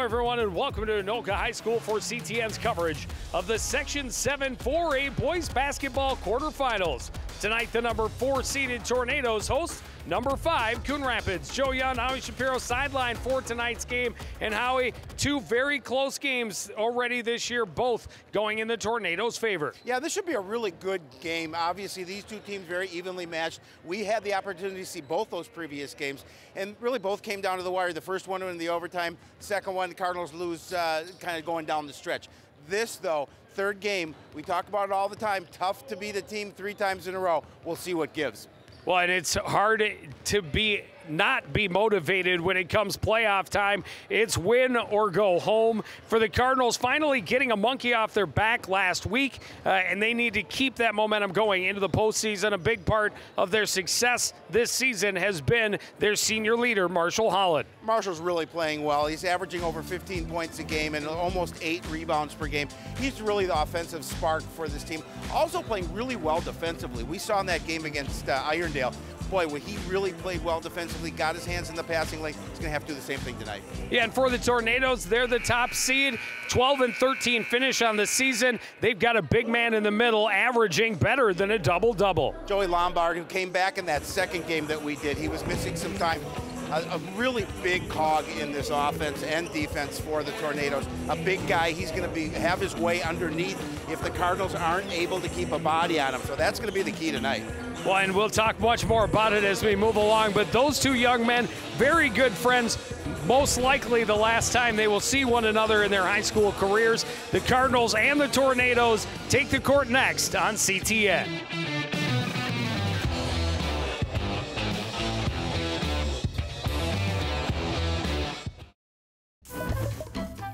everyone, and welcome to Anoka High School for CTN's coverage of the Section 7 4A Boys Basketball Quarterfinals. Tonight, the number 4 seeded Tornadoes host number 5 Coon Rapids. Joe Young, Howie Shapiro sideline for tonight's game. And Howie, 2 very close games already this year, both going in the Tornadoes' favor. Yeah, this should be a really good game. Obviously, these two teams very evenly matched. We had the opportunity to see both those previous games, and really both came down to the wire. The first one in the overtime, second one, the Cardinals lose kind of going down the stretch. This, though, third game, we talk about it all the time, tough to beat a team 3 times in a row. We'll see what gives. Well, and it's hard to not be motivated when it comes playoff time. It's win or go home for the Cardinals, finally getting a monkey off their back last week, and they need to keep that momentum going into the postseason. A big part of their success this season has been their senior leader, Marshall Holland. Marshall's really playing well. He's averaging over 15 points a game and almost 8 rebounds per game. He's really the offensive spark for this team. Also playing really well defensively. We saw in that game against Irondale, boy, when he really played well defensively, got his hands in the passing lane, he's going to have to do the same thing tonight. Yeah, and for the Tornadoes, they're the top seed, 12-13 finish on the season. They've got a big man in the middle, averaging better than a double-double. Joey Lombard, who came back in that second game that we did, he was missing some time. A really big cog in this offense and defense for the Tornadoes. A big guy, he's going to have his way underneath if the Cardinals aren't able to keep a body on him. So that's going to be the key tonight. Well, and we'll talk much more about it as we move along, but those 2 young men, very good friends, most likely the last time they will see one another in their high school careers. The Cardinals and the Tornadoes take the court next on CTN.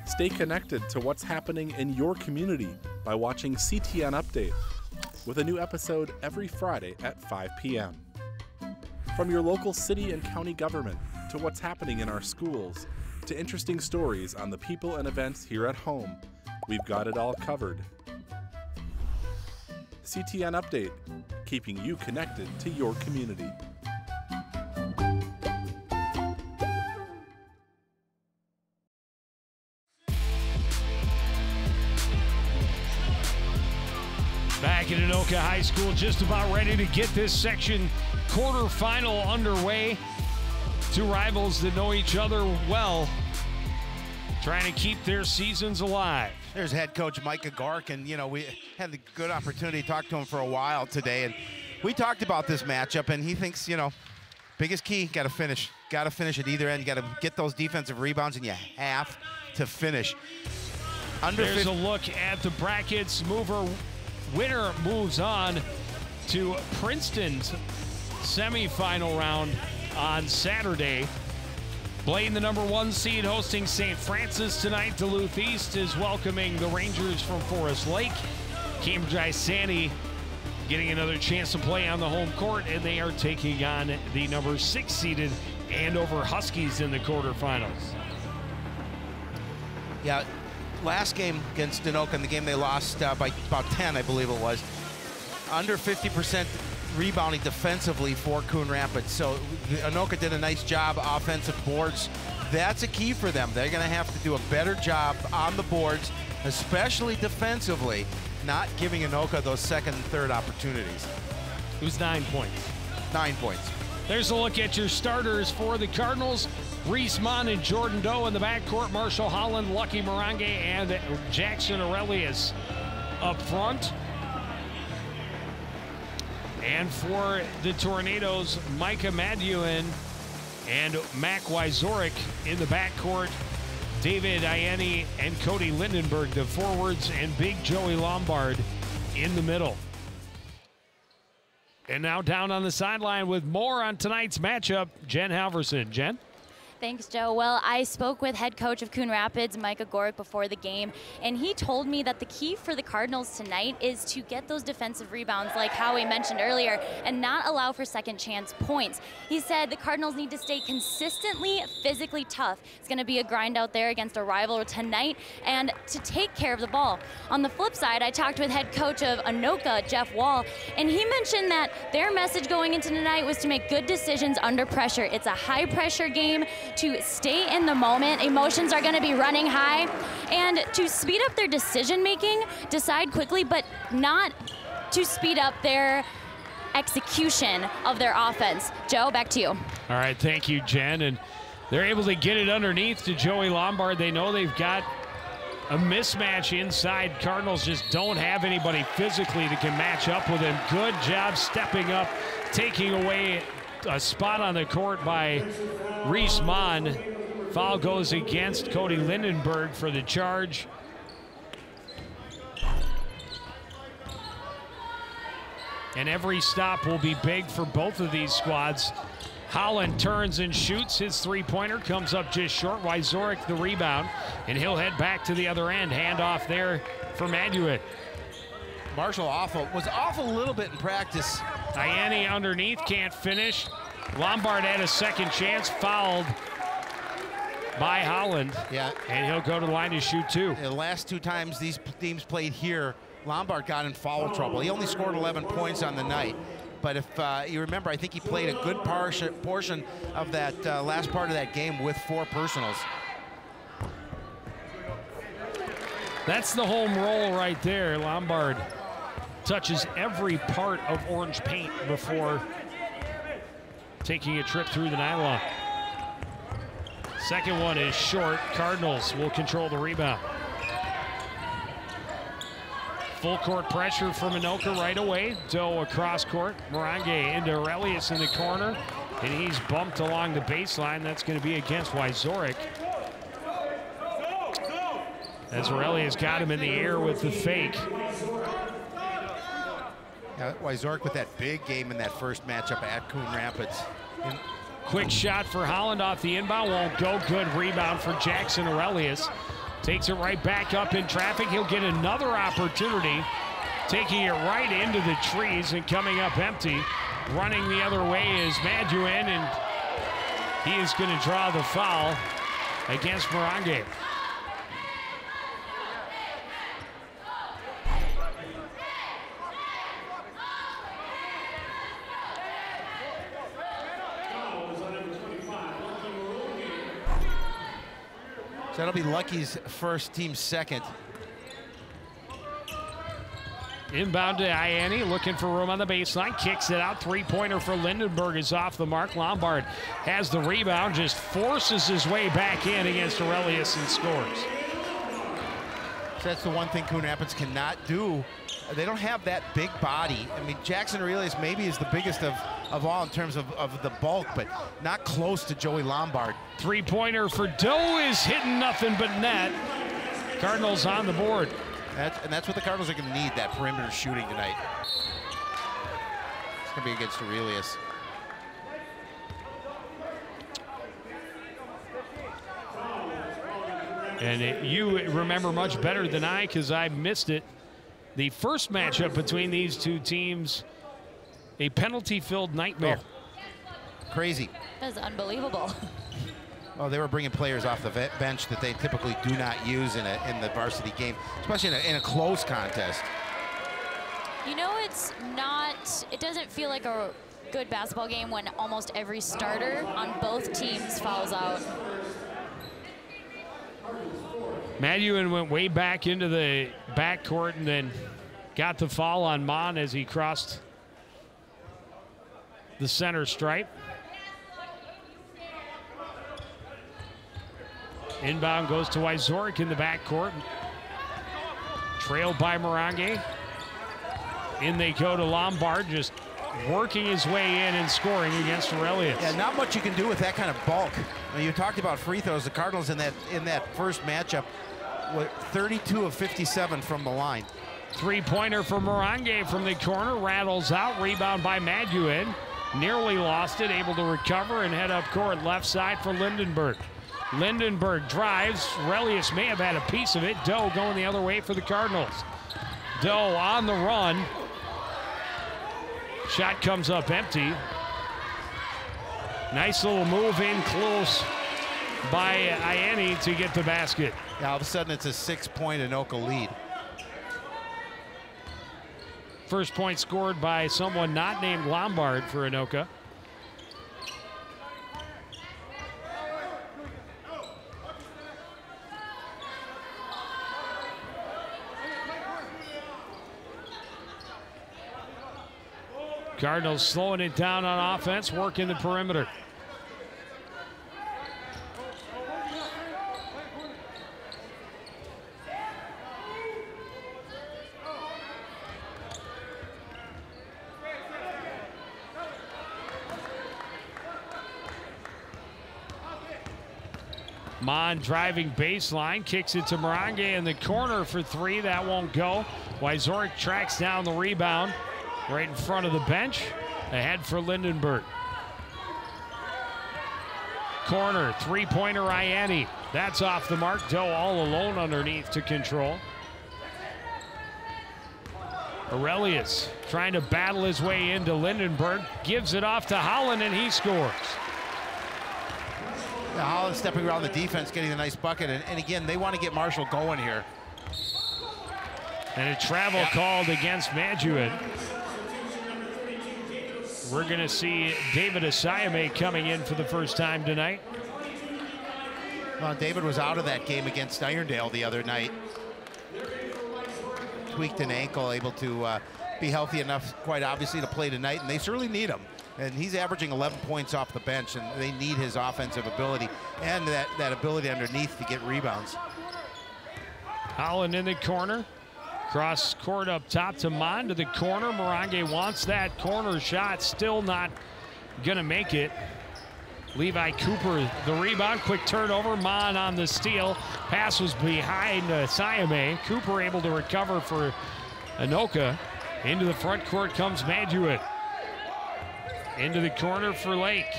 Stay connected to what's happening in your community by watching CTN Update, with a new episode every Friday at 5 p.m. From your local city and county government to what's happening in our schools, to interesting stories on the people and events here at home, we've got it all covered. CTN Update, keeping you connected to your community. Back at Anoka High School, just about ready to get this section quarterfinal underway. 2 rivals that know each other well, trying to keep their seasons alive. There's head coach Micah Gork, and we had the good opportunity to talk to him for a while today, and we talked about this matchup, and he thinks, biggest key, got to finish at either end. You got to get those defensive rebounds, and you have to finish. There's a look at the brackets. Winner moves on to Princeton's semifinal round on Saturday. Playing the number 1 seed, hosting St. Francis tonight. Duluth East is welcoming the Rangers from Forest Lake. Cambridge Isani getting another chance to play on the home court, and they are taking on the number 6 seeded Andover Huskies in the quarterfinals. Yeah. Last game against Anoka, in the game they lost by about 10, I believe it was. Under 50% rebounding defensively for Coon Rapids. So Anoka did a nice job, offensive boards. That's a key for them. They're going to have to do a better job on the boards, especially defensively, not giving Anoka those second and third opportunities. It was 9 points. 9 points. There's a look at your starters for the Cardinals. Reese Munn and Jordan Doe in the backcourt. Marshall Holland, Lucky Morange, and Jackson Aurelius up front. And for the Tornadoes, Micah Maduin and Mac Wyzorik in the backcourt. David Ianni and Cody Lindenberg, the forwards, and Big Joey Lombard in the middle. And now down on the sideline with more on tonight's matchup, Jen Halverson. Jen? Thanks, Joe. Well, I spoke with head coach of Coon Rapids, Micah Gork, before the game, and he told me that the key for the Cardinals tonight is to get those defensive rebounds, like Howie mentioned earlier, and not allow for second chance points. He said the Cardinals need to stay consistently physically tough. It's going to be a grind out there against a rival tonight, and to take care of the ball. On the flip side, I talked with head coach of Anoka, Jeff Wall, and he mentioned that their message going into tonight was to make good decisions under pressure. It's a high-pressure game. to stay in the moment. Emotions are going to be running high, and to speed up their decision making, decide quickly, but not to speed up their execution of their offense. Joe, back to you. All right, thank you, Jen. And they're able to get it underneath to Joey Lombard. They know they've got a mismatch inside. Cardinals just don't have anybody physically that can match up with him. Good job stepping up, taking away a spot on the court by Reese Mon. Foul goes against Cody Lindenberg for the charge. And every stop will be big for both of these squads. Holland turns and shoots. His three-pointer comes up just short. Wyzorek the rebound, and he'll head back to the other end. Handoff there for Maduit. Marshall was off a little bit in practice. Ianni underneath, can't finish. Lombard had a second chance, fouled by Holland. Yeah. And he'll go to the line to shoot two. The last two times these teams played here, Lombard got in foul trouble. He only scored 11 points on the night. But if you remember, I think he played a good portion of that last part of that game with 4 personals. That's the home roll right there. Lombard touches every part of orange paint before taking a trip through the nylon. Second one is short. Cardinals will control the rebound. Full court pressure from Anoka right away. Doe across court. Morange into Aurelius in the corner. And he's bumped along the baseline. That's going to be against Wyzorek. As Aurelius got him in the air with the fake. Yeah, Wyzorek with that big game in that first matchup at Coon Rapids. Quick shot for Holland off the inbound. Won't go. Good rebound for Jackson Aurelius. Takes it right back up in traffic. He'll get another opportunity. Taking it right into the trees and coming up empty. Running the other way is Maduin, and he is going to draw the foul against Morange. So that'll be Lucky's first, team second. Inbound to Ianni, looking for room on the baseline, kicks it out. Three-pointer for Lindenberg is off the mark. Lombard has the rebound, just forces his way back in against Aurelius and scores. So that's the one thing Coon Rapids cannot do. They don't have that big body. I mean, Jackson Aurelius maybe is the biggest of all in terms of the bulk, but not close to Joey Lombard. Three-pointer for Doe is hitting nothing but net. Cardinals on the board. And that's what the Cardinals are going to need, that perimeter shooting tonight. It's going to be against Aurelius. And you remember much better than I, because I missed it. The first matchup between these two teams, a penalty-filled nightmare. Oh, crazy. That's unbelievable. Oh, they were bringing players off the bench that they typically do not use in the varsity game, especially in a close contest. You know, it doesn't feel like a good basketball game when almost every starter on both teams fouls out. Maduin went way back into the backcourt and then got the foul on Mon as he crossed the center stripe. Inbound goes to Wyzorek in the backcourt. Trailed by Morange. In they go to Lombard, just working his way in and scoring against Aurelius. Yeah, not much you can do with that kind of bulk. I mean, you talked about free throws. The Cardinals in that first matchup were 32 of 57 from the line. Three-pointer for Morange from the corner, rattles out, rebound by Maduin. Nearly lost it, able to recover and head up court, left side for Lindenberg. Lindenberg drives. Aurelius may have had a piece of it. Doe going the other way for the Cardinals. Doe on the run. Shot comes up empty. Nice little move in close by Ianni to get the basket. Yeah, all of a sudden it's a 6-point Anoka lead. First point scored by someone not named Lombard for Anoka. Cardinals slowing it down on offense, working the perimeter. Mon driving baseline, kicks it to Morange in the corner for three. That won't go. Wyzorek tracks down the rebound right in front of the bench. Ahead for Lindenberg. Corner, three-pointer Ianni. That's off the mark. Doe all alone underneath to control. Aurelius trying to battle his way into Lindenberg. Gives it off to Holland, and he scores. Yeah, Holland stepping around the defense, getting a nice bucket. And again, they want to get Marshall going here. And a travel called against Maduin. We're going to see David Asayame coming in for the first time tonight. Well, David was out of that game against Irondale the other night. Tweaked an ankle, able to be healthy enough, quite obviously, to play tonight, and they certainly need him. And he's averaging 11 points off the bench, and they need his offensive ability and that ability underneath to get rebounds. Holland in the corner. Cross court up top to Mon to the corner. Morange wants that corner shot, still not gonna make it. Levi Cooper the rebound, quick turnover. Mon on the steal. Pass was behind Sayame. Cooper able to recover for Anoka. Into the front court comes Maduin. Into the corner for Lake.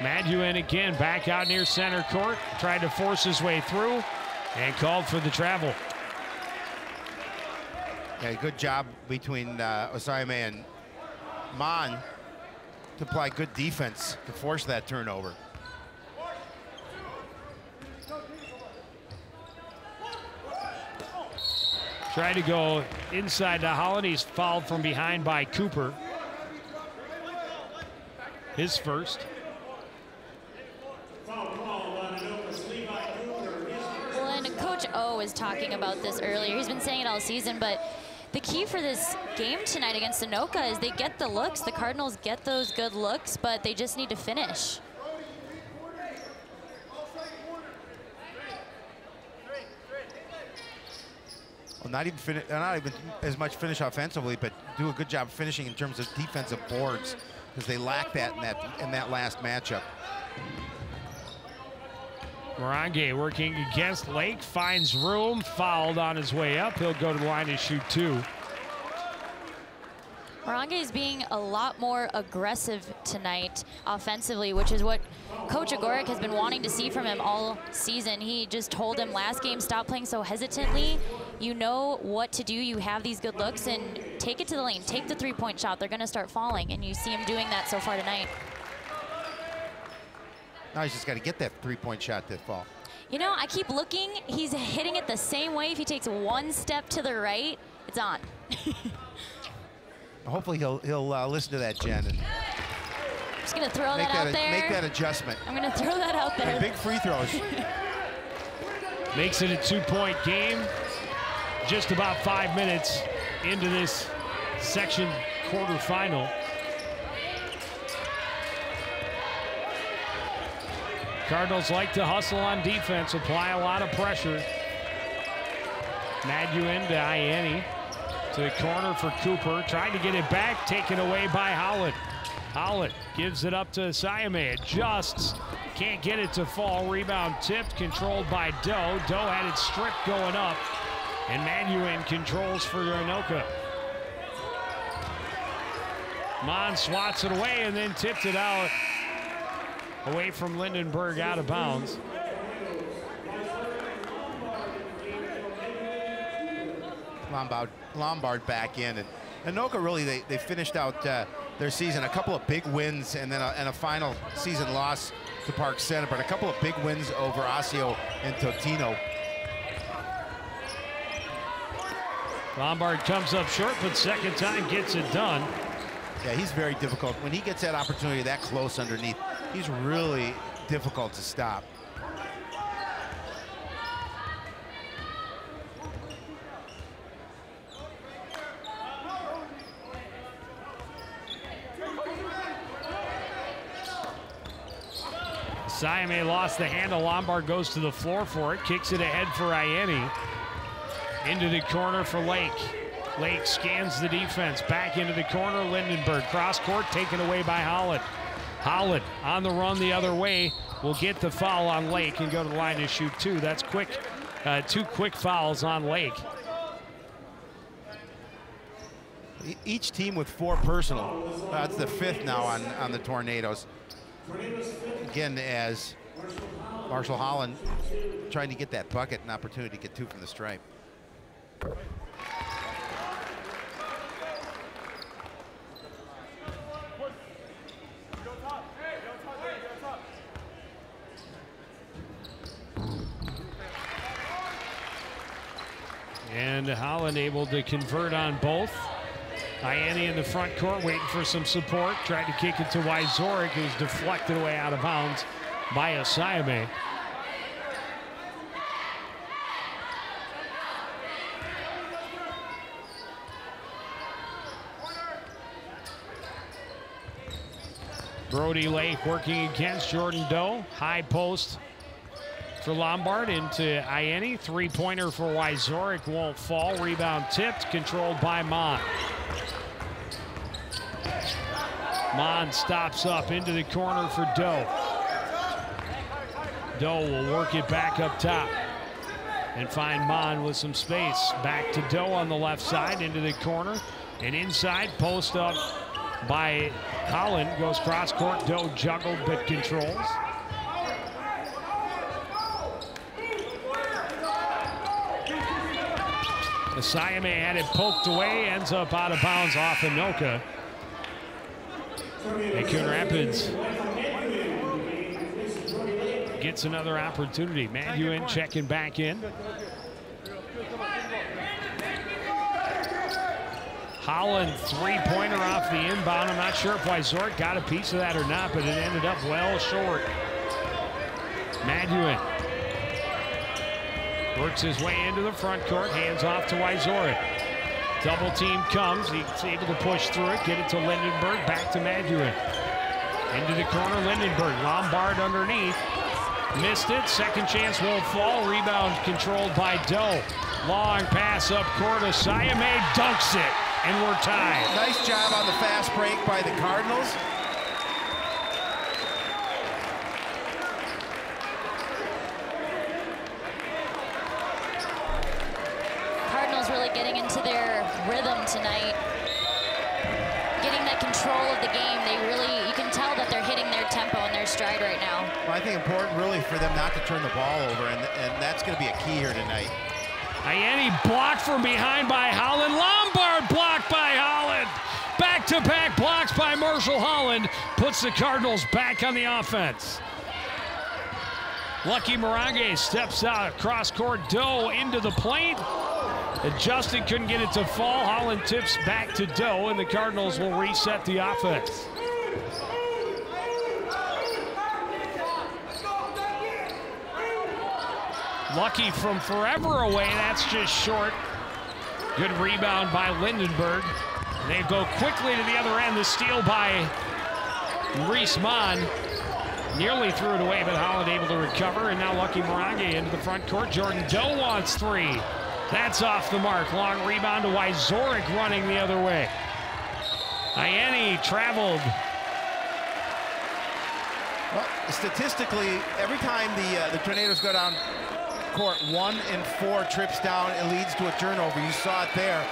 Maduin again back out near center court. Tried to force his way through and called for the travel. Yeah, good job between Osayame and Mon to apply good defense to force that turnover. Tried to go inside to Holland. He's fouled from behind by Cooper. His first. Well, and Coach O was talking about this earlier. He's been saying it all season, but the key for this game tonight against Anoka is they get the looks. The Cardinals get those good looks, but they just need to finish. Well, not even as much finish offensively, but do a good job finishing in terms of defensive boards, because they lack that in that last matchup. Morange working against Lake, finds room, fouled on his way up. He'll go to the line to shoot two. Morange is being a lot more aggressive tonight offensively, which is what Coach Agoric has been wanting to see from him all season. He just told him last game, stop playing so hesitantly. You know what to do. You have these good looks, and take it to the lane. Take the three-point shot. They're going to start falling, and you see him doing that so far tonight. Now he's just got to get that three-point shot that fall. You know, I keep looking. He's hitting it the same way. If he takes one step to the right, it's on. Hopefully he'll listen to that, Jen. And just going to throw that out there. Make that adjustment. I'm going to throw that out there. And big free throws. Makes it a two-point game. Just about 5 minutes into this section quarterfinal. Cardinals like to hustle on defense, apply a lot of pressure. Maduin to Ianni. To the corner for Cooper, trying to get it back, taken away by Holland. Holland gives it up to Sayame, adjusts, can't get it to fall. Rebound tipped, controlled by Doe. Doe had it stripped going up, and Maduin controls for Anoka. Mon swats it away and then tipped it out away from Lindenberg, out of bounds. Lombard back in, and Anoka really they finished out their season, a couple of big wins and then a final season loss to Park Center, but a couple of big wins over Osseo and Totino. Lombard comes up short, but second time gets it done. Yeah, he's very difficult. When he gets that opportunity that close underneath, he's really difficult to stop. Siame lost the handle. Lombard goes to the floor for it. Kicks it ahead for Ianni. Into the corner for Lake. Lake scans the defense. Back into the corner. Lindenberg. Cross court taken away by Holland. Holland on the run the other way. Will get the foul on Lake and go to the line to shoot two. That's quick. 2 quick fouls on Lake. Each team with 4 personal. That's the 5th now on the Tornadoes. Again, as Marshall Holland trying to get that bucket, an opportunity to get 2 from the stripe. And Holland able to convert on both. Ianni in the front court waiting for some support. Tried to kick it to Wyzorek, who's deflected away out of bounds by Siame. Brody Lake working against Jordan Doe. High post for Lombard into Ianni. 3-pointer for Wyzorek won't fall. Rebound tipped, controlled by Mon. Mon stops up into the corner for Doe. Doe will work it back up top and find Mon with some space. Back to Doe on the left side into the corner and inside. Post up by Holland. Goes cross court. Doe juggled but controls. Siame had it poked away, ends up out of bounds off Anoka. And Coon Rapids gets another opportunity. Maduin checking back in. Holland 3-pointer off the inbound. I'm not sure if Wyzorek got a piece of that or not, but it ended up well short. Maduin works his way into the front court, hands off to Wyzorek. Double team comes, he's able to push through it, get it to Lindenberg, back to Maduin. Into the corner, Lindenberg, Lombard underneath. Missed it, second chance won't fall, rebound controlled by Doe. Long pass up court, Siame dunks it, and we're tied. Nice job on the fast break by the Cardinals. Really getting into their rhythm tonight, getting that control of the game. You can tell that they're hitting their tempo and their stride right now. Well, I think important really for them not to turn the ball over, and that's going to be a key here tonight. Ianni blocked from behind by Holland. Lombard blocked by Holland. Back-to-back blocks by Marshall Holland puts the Cardinals back on the offense. Lucky Morange steps out, cross-court Doe into the plate. Justin couldn't get it to fall. Holland tips back to Doe, and the Cardinals will reset the offense. Lucky from forever away. That's just short. Good rebound by Lindenberg. They go quickly to the other end. The steal by Reese Mon. Nearly threw it away, but Holland able to recover. And now Lucky Morange into the front court. Jordan Doe wants 3. That's off the mark. Long rebound to Wyzorek running the other way. Ianni traveled. Well, statistically, every time the Tornadoes go down court, 1 in 4 trips down, it leads to a turnover. You saw it there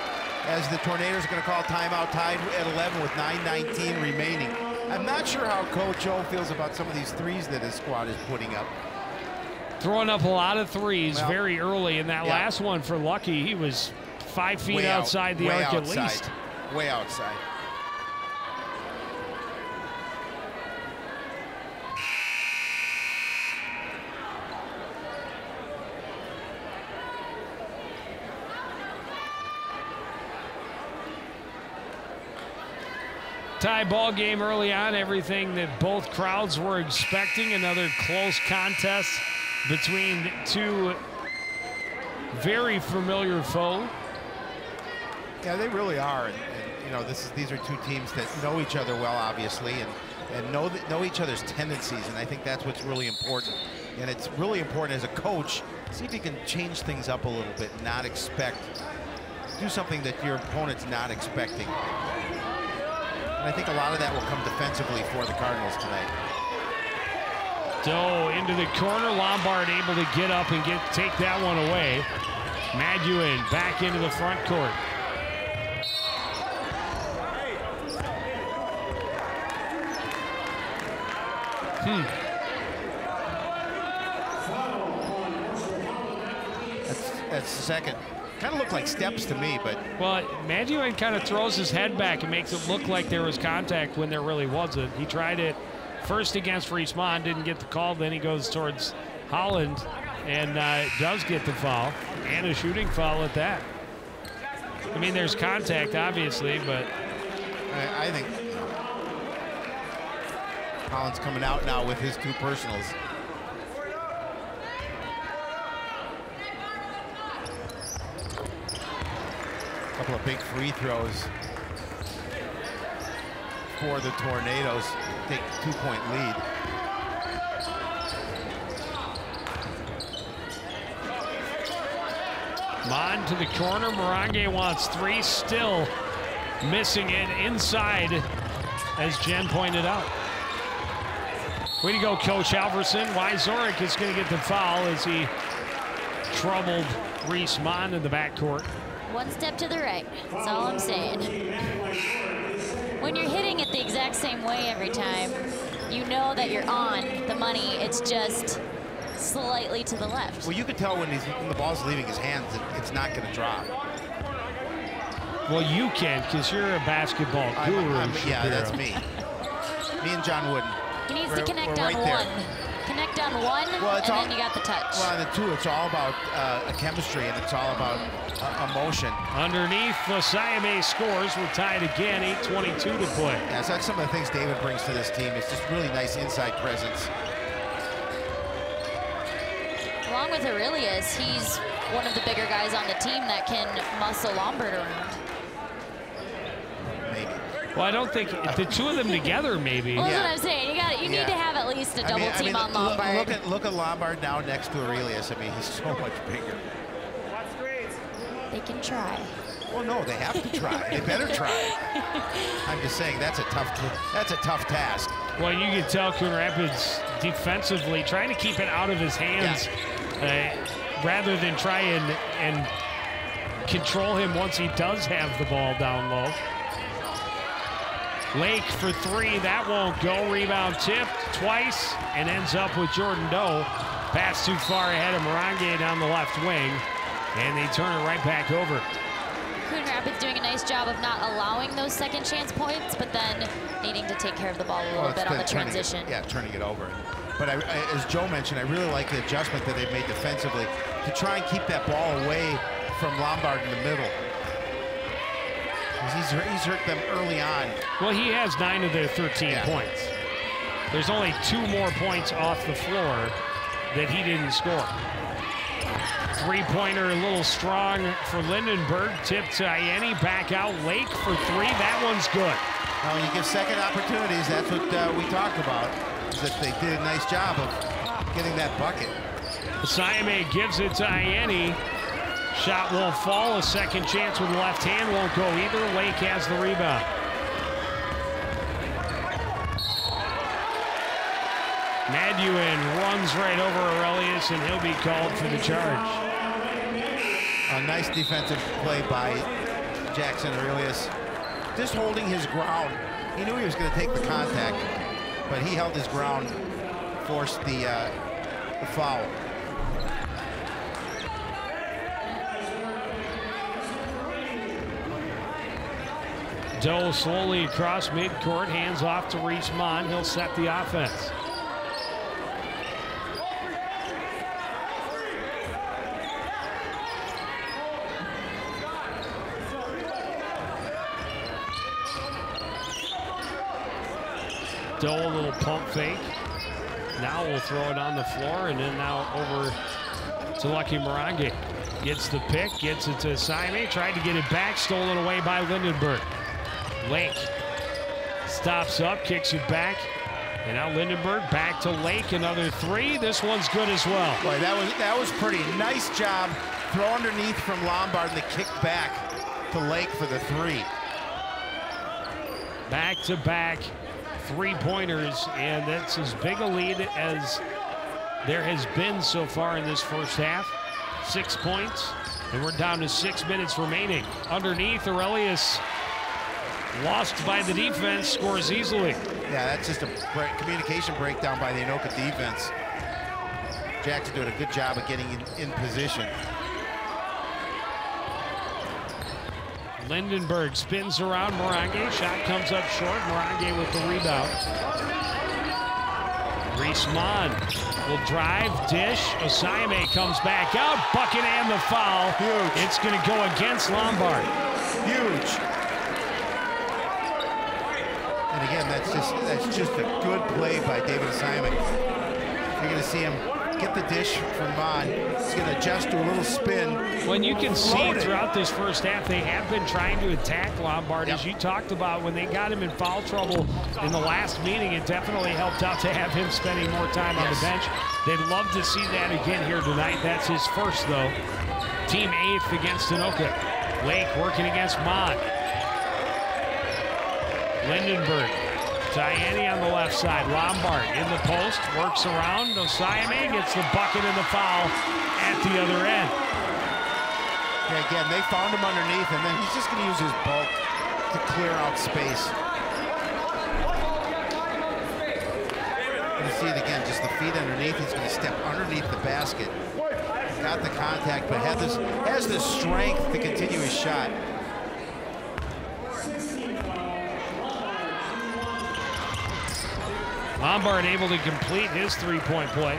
as the Tornadoes are going to call timeout, tied at 11 with 9:19 remaining. I'm not sure how Coach O feels about some of these threes that his squad is putting up. Throwing up a lot of threes very early in that last one for Lucky. He was 5 feet outside the arc at least. Way outside. Tie ball game early on, everything that both crowds were expecting. Another close contest between two very familiar foes. Yeah, they really are. And you know, these are two teams that know each other well, obviously, and and know each other's tendencies, and I think that's what's really important. And it's really important as a coach, see if you can change things up a little bit, not do something that your opponent's not expecting. And I think a lot of that will come defensively for the Cardinals tonight. Doe into the corner. Lombard able to get up and take that one away. Maduin back into the front court. That's the second. Kind of looked like steps to me, but... Well, Maduin kind of throws his head back and makes it look like there was contact when there really wasn't. He tried it first against Rees-Mogg, didn't get the call. Then he goes towards Holland and does get the foul, and a shooting foul at that. I mean, there's contact, obviously, but... I think Holland's coming out now with his 2 personals. Couple of big free throws for the Tornadoes. Take a 2-point lead. Mon to the corner. Morange wants 3, still missing it inside, as Jen pointed out. Way to go, Coach Halverson. Wyzorek is going to get the foul as he troubled Rees-Mogg in the backcourt. One step to the right, that's all I'm saying. When you're hitting it the exact same way every time, you know that you're on the money. It's just slightly to the left. Well, you could tell when the ball's leaving his hands, it's not going to drop. Well, you can, because you're a basketball guru. Yeah, that's me. Me and John Wooden. He needs to connect on one. Connect on one, and then you got the touch. Well, on the 2, it's all about chemistry, and it's all about emotion. Underneath, Siame scores. We're tied again, 8:22 to play. Yeah, so that's some of the things David brings to this team. It's just really nice inside presence. Along with Aurelius, he's one of the bigger guys on the team that can muscle Lombard around. Maybe. Well, I don't think the 2 of them together, maybe. Well, that's what I'm saying. You need to have at least a double team on Lombard. Look at Lombard now next to Aurelius. I mean, he's so much bigger. They can try. Well, no, they have to try. They better try. I'm just saying that's a tough task. Well, you can tell Coon Rapids defensively trying to keep it out of his hands, rather than try and control him once he does have the ball down low. Lake for 3, that won't go. Rebound tipped twice and ends up with Jordan Doe. Pass too far ahead of Morange down the left wing, and they turn it right back over. Coon Rapids doing a nice job of not allowing those second chance points, but then needing to take care of the ball a little bit on the transition. Turning it over. But as Joe mentioned, I really like the adjustment that they've made defensively to try and keep that ball away from Lombard in the middle. He's hurt them early on. Well, he has 9 of their 13 points. There's only 2 more points off the floor that he didn't score. 3-pointer a little strong for Lindenberg. Tipped to Ianni, back out. Lake for 3. That one's good. Well, when you give second opportunities, that's what we talked about, is that they did a nice job of getting that bucket. Siame gives it to Ianni. Shot will fall. A second chance with the left hand won't go either. Lake has the rebound. Maduin runs right over Aurelius, and he'll be called for the charge. A nice defensive play by Jackson Aurelius. Just holding his ground. He knew he was going to take the contact, but he held his ground, forced the foul. Doe slowly across midcourt, hands off to Rees-Mogg. He'll set the offense. Doe, a little pump fake. Now we'll throw it on the floor, and then now over to Lucky Morange. Gets the pick, gets it to Siame, tried to get it back, stolen away by Lindenberg. Lake stops up, kicks it back. And now Lindenberg back to Lake, another three. This one's good as well. Boy, that was pretty. Nice job. Throw underneath from Lombard and the kick back to Lake for the three. Back-to-back three-pointers, and that's as big a lead as there has been so far in this first half. 6 points, and we're down to 6 minutes remaining. Underneath, Aurelius, lost by the defense, scores easily. Yeah, that's just a communication breakdown by the Anoka defense. Jackson doing a good job of getting in position. Lindenberg spins around Morange. Shot comes up short. Morange with the rebound. Reese-Mon will drive, dish. Osayame comes back out. Bucket and the foul. Huge. It's going to go against Lombard. Huge. And again, that's just a good play by David Osayame. You're going to see him get the dish from Mon. He's going to adjust to a little spin. When you can see throughout this first half, they have been trying to attack Lombard. As you talked about, when they got him in foul trouble in the last meeting, it definitely helped out to have him spending more time on the bench. They'd love to see that again here tonight. That's his first, though. Team 8th against Anoka. Lake working against Mon. Lindenberg. Diani on the left side. Lombard in the post, works around. Osayame gets the bucket and the foul at the other end. Yeah, again, they found him underneath, and then he's just going to use his bulk to clear out space. You see it again, just the feet underneath. He's going to step underneath the basket. Got the contact, but has the strength to continue his shot. Lombard able to complete his three-point play.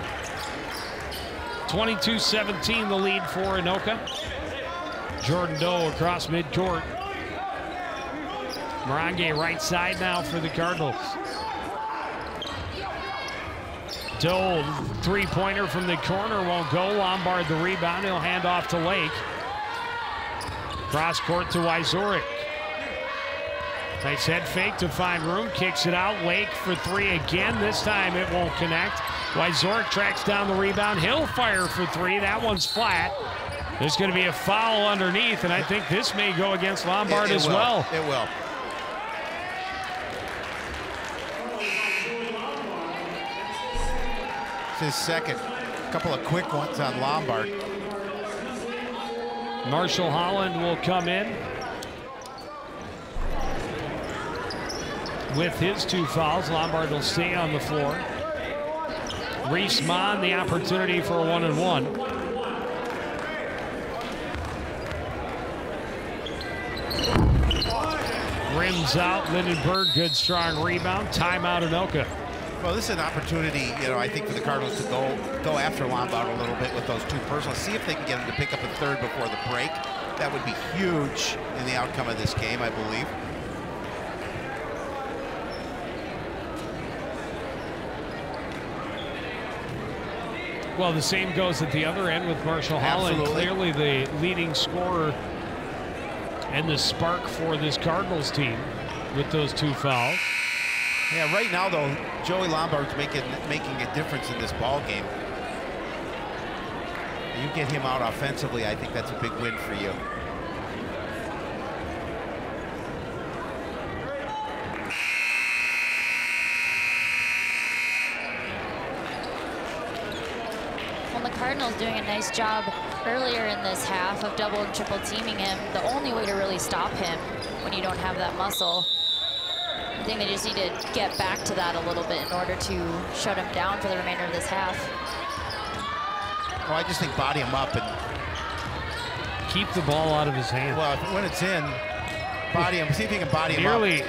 22-17 the lead for Anoka. Jordan Doe across midcourt. Morange right side now for the Cardinals. Doe, three-pointer from the corner won't go. Lombard the rebound. He'll hand off to Lake. Cross court to Wyzorek. Nice head fake to find room, kicks it out. Lake for three again. This time it won't connect. Wyzorek tracks down the rebound. He'll fire for three. That one's flat. There's going to be a foul underneath, and I think this may go against Lombard as well. It will. It's his second. A couple of quick ones on Lombard. Marshall Holland will come in with his two fouls. Lombard will stay on the floor. Reese-Mon, the opportunity for a 1-and-1. Rims out, Lindenberg, good strong rebound. Timeout Anoka. Well, this is an opportunity, I think for the Cardinals to go after Lombard a little bit with those two personals. See if they can get him to pick up a third before the break. That would be huge in the outcome of this game, I believe. Well, the same goes at the other end with Marshall Holland. Clearly the leading scorer and the spark for this Cardinals team with those two fouls. Yeah, right now, though, Joey Lombard's making a difference in this ball game. You get him out offensively, I think that's a big win for you. Well, the Cardinals doing a nice job earlier in this half of double and triple teaming him. The only way to really stop him when you don't have that muscle, I think they just need to get back to that a little bit in order to shut him down for the remainder of this half. Well, I just think body him up and keep the ball out of his hand. Well, when it's in, body him. See if you can body him up. Nearly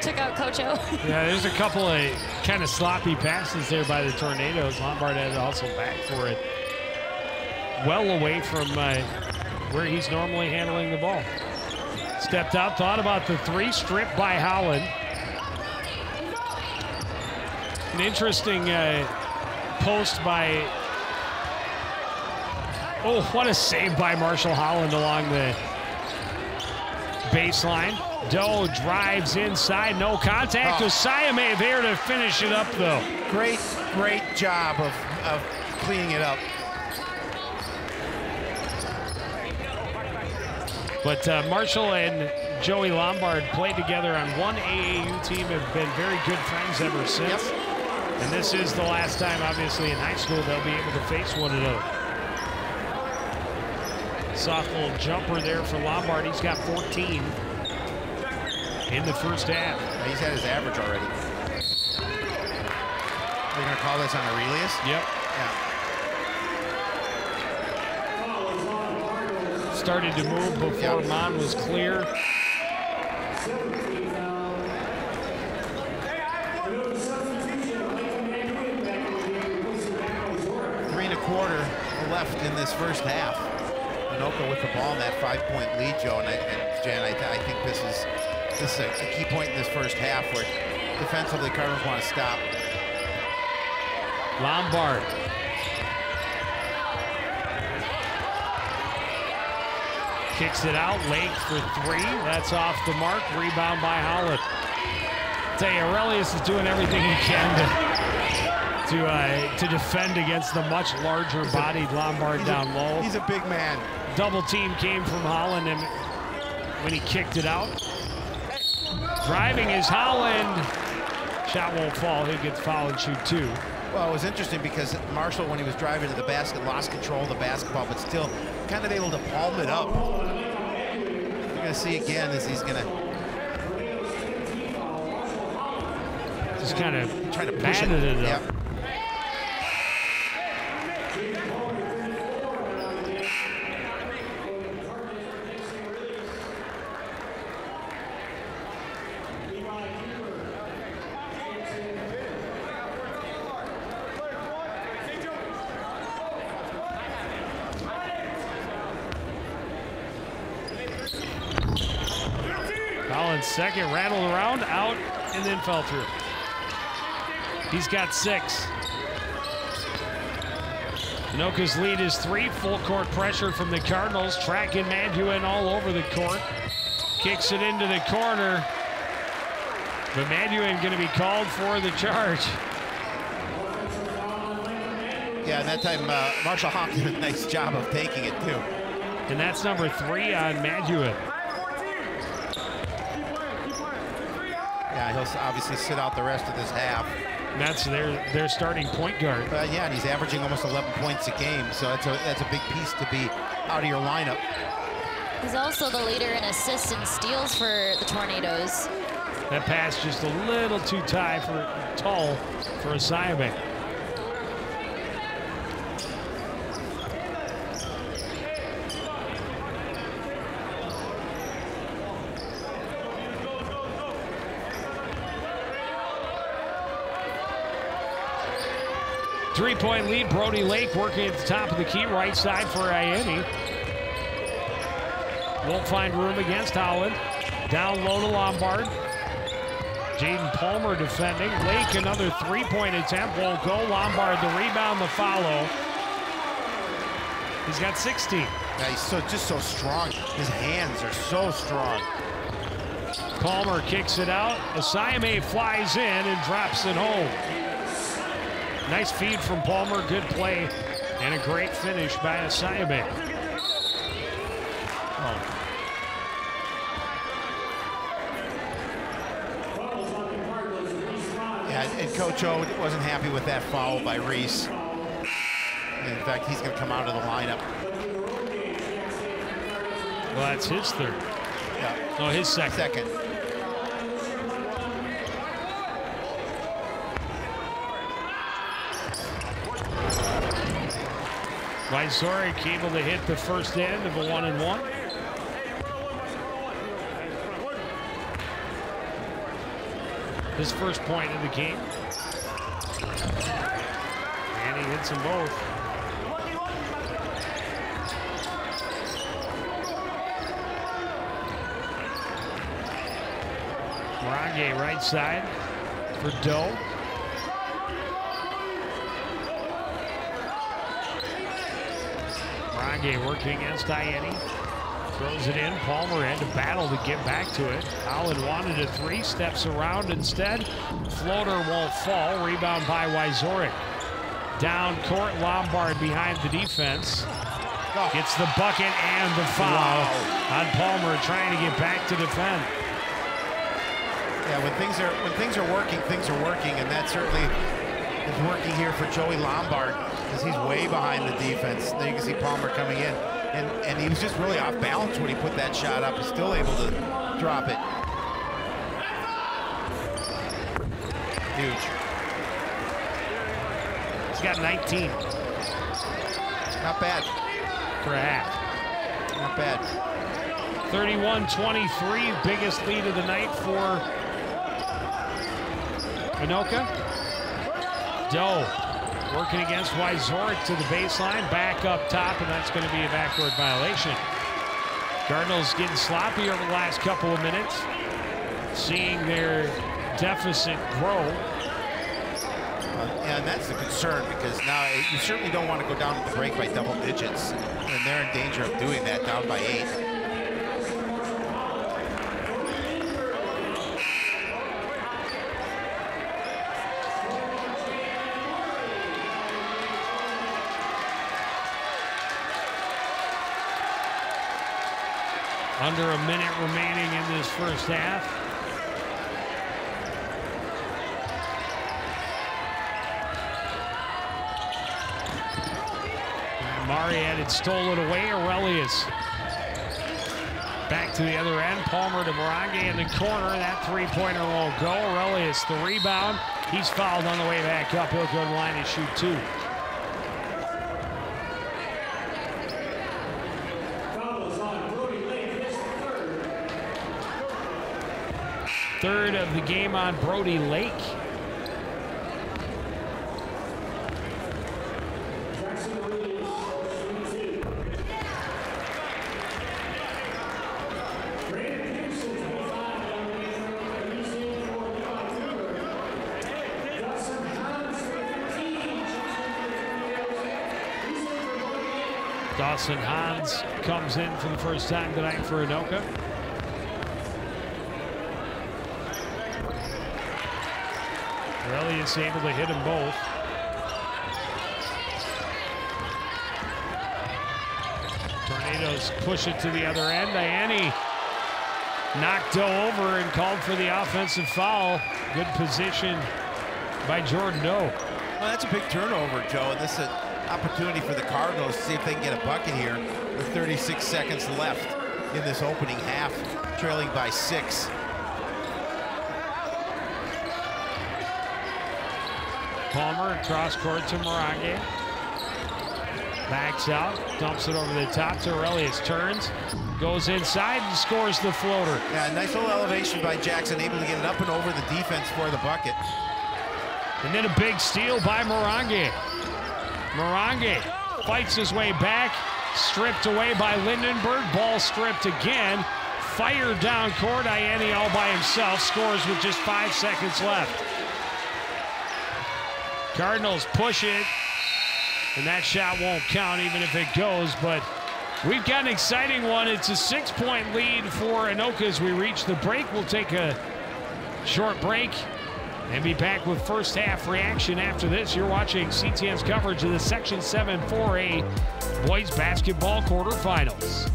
took out Coach O. Yeah, there's a couple of kind of sloppy passes there by the Tornadoes. Lombard had to hustle back for it. Well away from where he's normally handling the ball. Stepped out, thought about the three, stripped by Holland. An interesting post by, oh, what a save by Marshall Holland along the baseline. Doe drives inside, no contact. Osayame there to finish it up, though. Great job of cleaning it up. But Marshall and Joey Lombard played together on one AAU team, have been very good friends ever since. Yep. And this is the last time, obviously, in high school they'll be able to face one another. Soft little jumper there for Lombard. He's got 14 in the first half. He's had his average already. Are you going to call this on Aurelius? Yep. Yeah. Started to move before Mon was clear. Quarter left in this first half. Anoka with the ball in that 5-point lead, Joe, and Jen, I think this is a key point in this first half where defensively Cardinals want to stop. Lombard. Kicks it out, Lake for 3. That's off the mark. Rebound by Holland. I'll tell you, Aurelius is doing everything he can to defend against the much larger-bodied Lombard down low. He's a big man. Double team came from Holland and when he kicked it out. Driving is Holland. Shot won't fall. He'll get foul and shoot 2. Well, it was interesting because Marshall, when he was driving to the basket, lost control of the basketball, but still kind of able to palm it up. You're going to see again as he's going to just kind of trying to push it up. Yep. Collins second, rattled around, out, and then fell through. He's got 6. Anoka's lead is 3. Full court pressure from the Cardinals. Tracking Manduin all over the court. Kicks it into the corner. But Manduin going to be called for the charge. Yeah, and that time Marshall Hawk did a nice job of taking it too. And that's number 3 on Manduin. Yeah, he'll obviously sit out the rest of this half. And that's their starting point guard. Yeah, and he's averaging almost 11 points a game, so that's a big piece to be out of your lineup. He's also the leader in assists and steals for the Tornadoes. That pass just a little too tall for Osayame. Three-point lead, Brody Lake working at the top of the key, right side for Ianni. Won't find room against Howland. Down low to Lombard. Jaden Palmer defending. Lake, another three-point attempt, won't go. Lombard the rebound, the follow. He's got 16. Yeah, he's just so strong. His hands are so strong. Palmer kicks it out. Osayame flies in and drops it home. Nice feed from Palmer, good play, and a great finish by Osayame. Yeah, and Coach O wasn't happy with that foul by Reese. In fact, he's going to come out of the lineup. Well, that's his third. Yeah. No, his second. Second. Wyzorek able to hit the first end of a 1-and-1. His first point of the game. And he hits them both. Morange right side for Doe. Morange working against Ianni. Throws it in. Palmer had to battle to get back to it. Allen wanted a three, steps around instead. Floater won't fall. Rebound by Wyzorek. Down court, Lombard behind the defense. Gets the bucket and the foul on Palmer, trying to get back to defend. Yeah, when things are working, and that certainly is working here for Joey Lombard, because he's way behind the defense. There you can see Palmer coming in, and he was just really off balance when he put that shot up. He's still able to drop it. Huge. He's got 19. Not bad. For a half. Not bad. 31-23, biggest lead of the night for Anoka. Doe working against Wyzorek to the baseline, back up top, and that's going to be a backcourt violation. Cardinals getting sloppy over the last couple of minutes, seeing their deficit grow. And that's the concern, because now you certainly don't want to go down to the break by double digits, and they're in danger of doing that, down by 8. Under a minute remaining in this first half. Mari had it stolen away. Aurelius back to the other end. Palmer to Morange in the corner. That three-pointer won't go. Aurelius the rebound. He's fouled on the way back up. He'll go to the line and shoot 2. Third of the game on Brody Lake. Dawson Hans comes in for the first time tonight for Anoka. Aurelius able to hit them both. Tornadoes push it to the other end. Ianni knocked Doe over and called for the offensive foul. Good position by Jordan Doe. Well, that's a big turnover, Joe, and this is an opportunity for the Cardinals to see if they can get a bucket here with 36 seconds left in this opening half, trailing by 6. Palmer across court to Morange. Backs out, dumps it over the top to Aurelius. Turns, goes inside and scores the floater. Yeah, nice little elevation by Jackson, able to get it up and over the defense for the bucket. And then a big steal by Morange. Morange fights his way back, stripped away by Lindenberg. Ball stripped again. Fired down court. Ianni all by himself. Scores with just 5 seconds left. Cardinals push it, and that shot won't count even if it goes, but we've got an exciting one. It's a 6-point lead for Anoka as we reach the break. We'll take a short break and be back with first half reaction after this. You're watching CTN's coverage of the Section 7 4A boys basketball quarterfinals.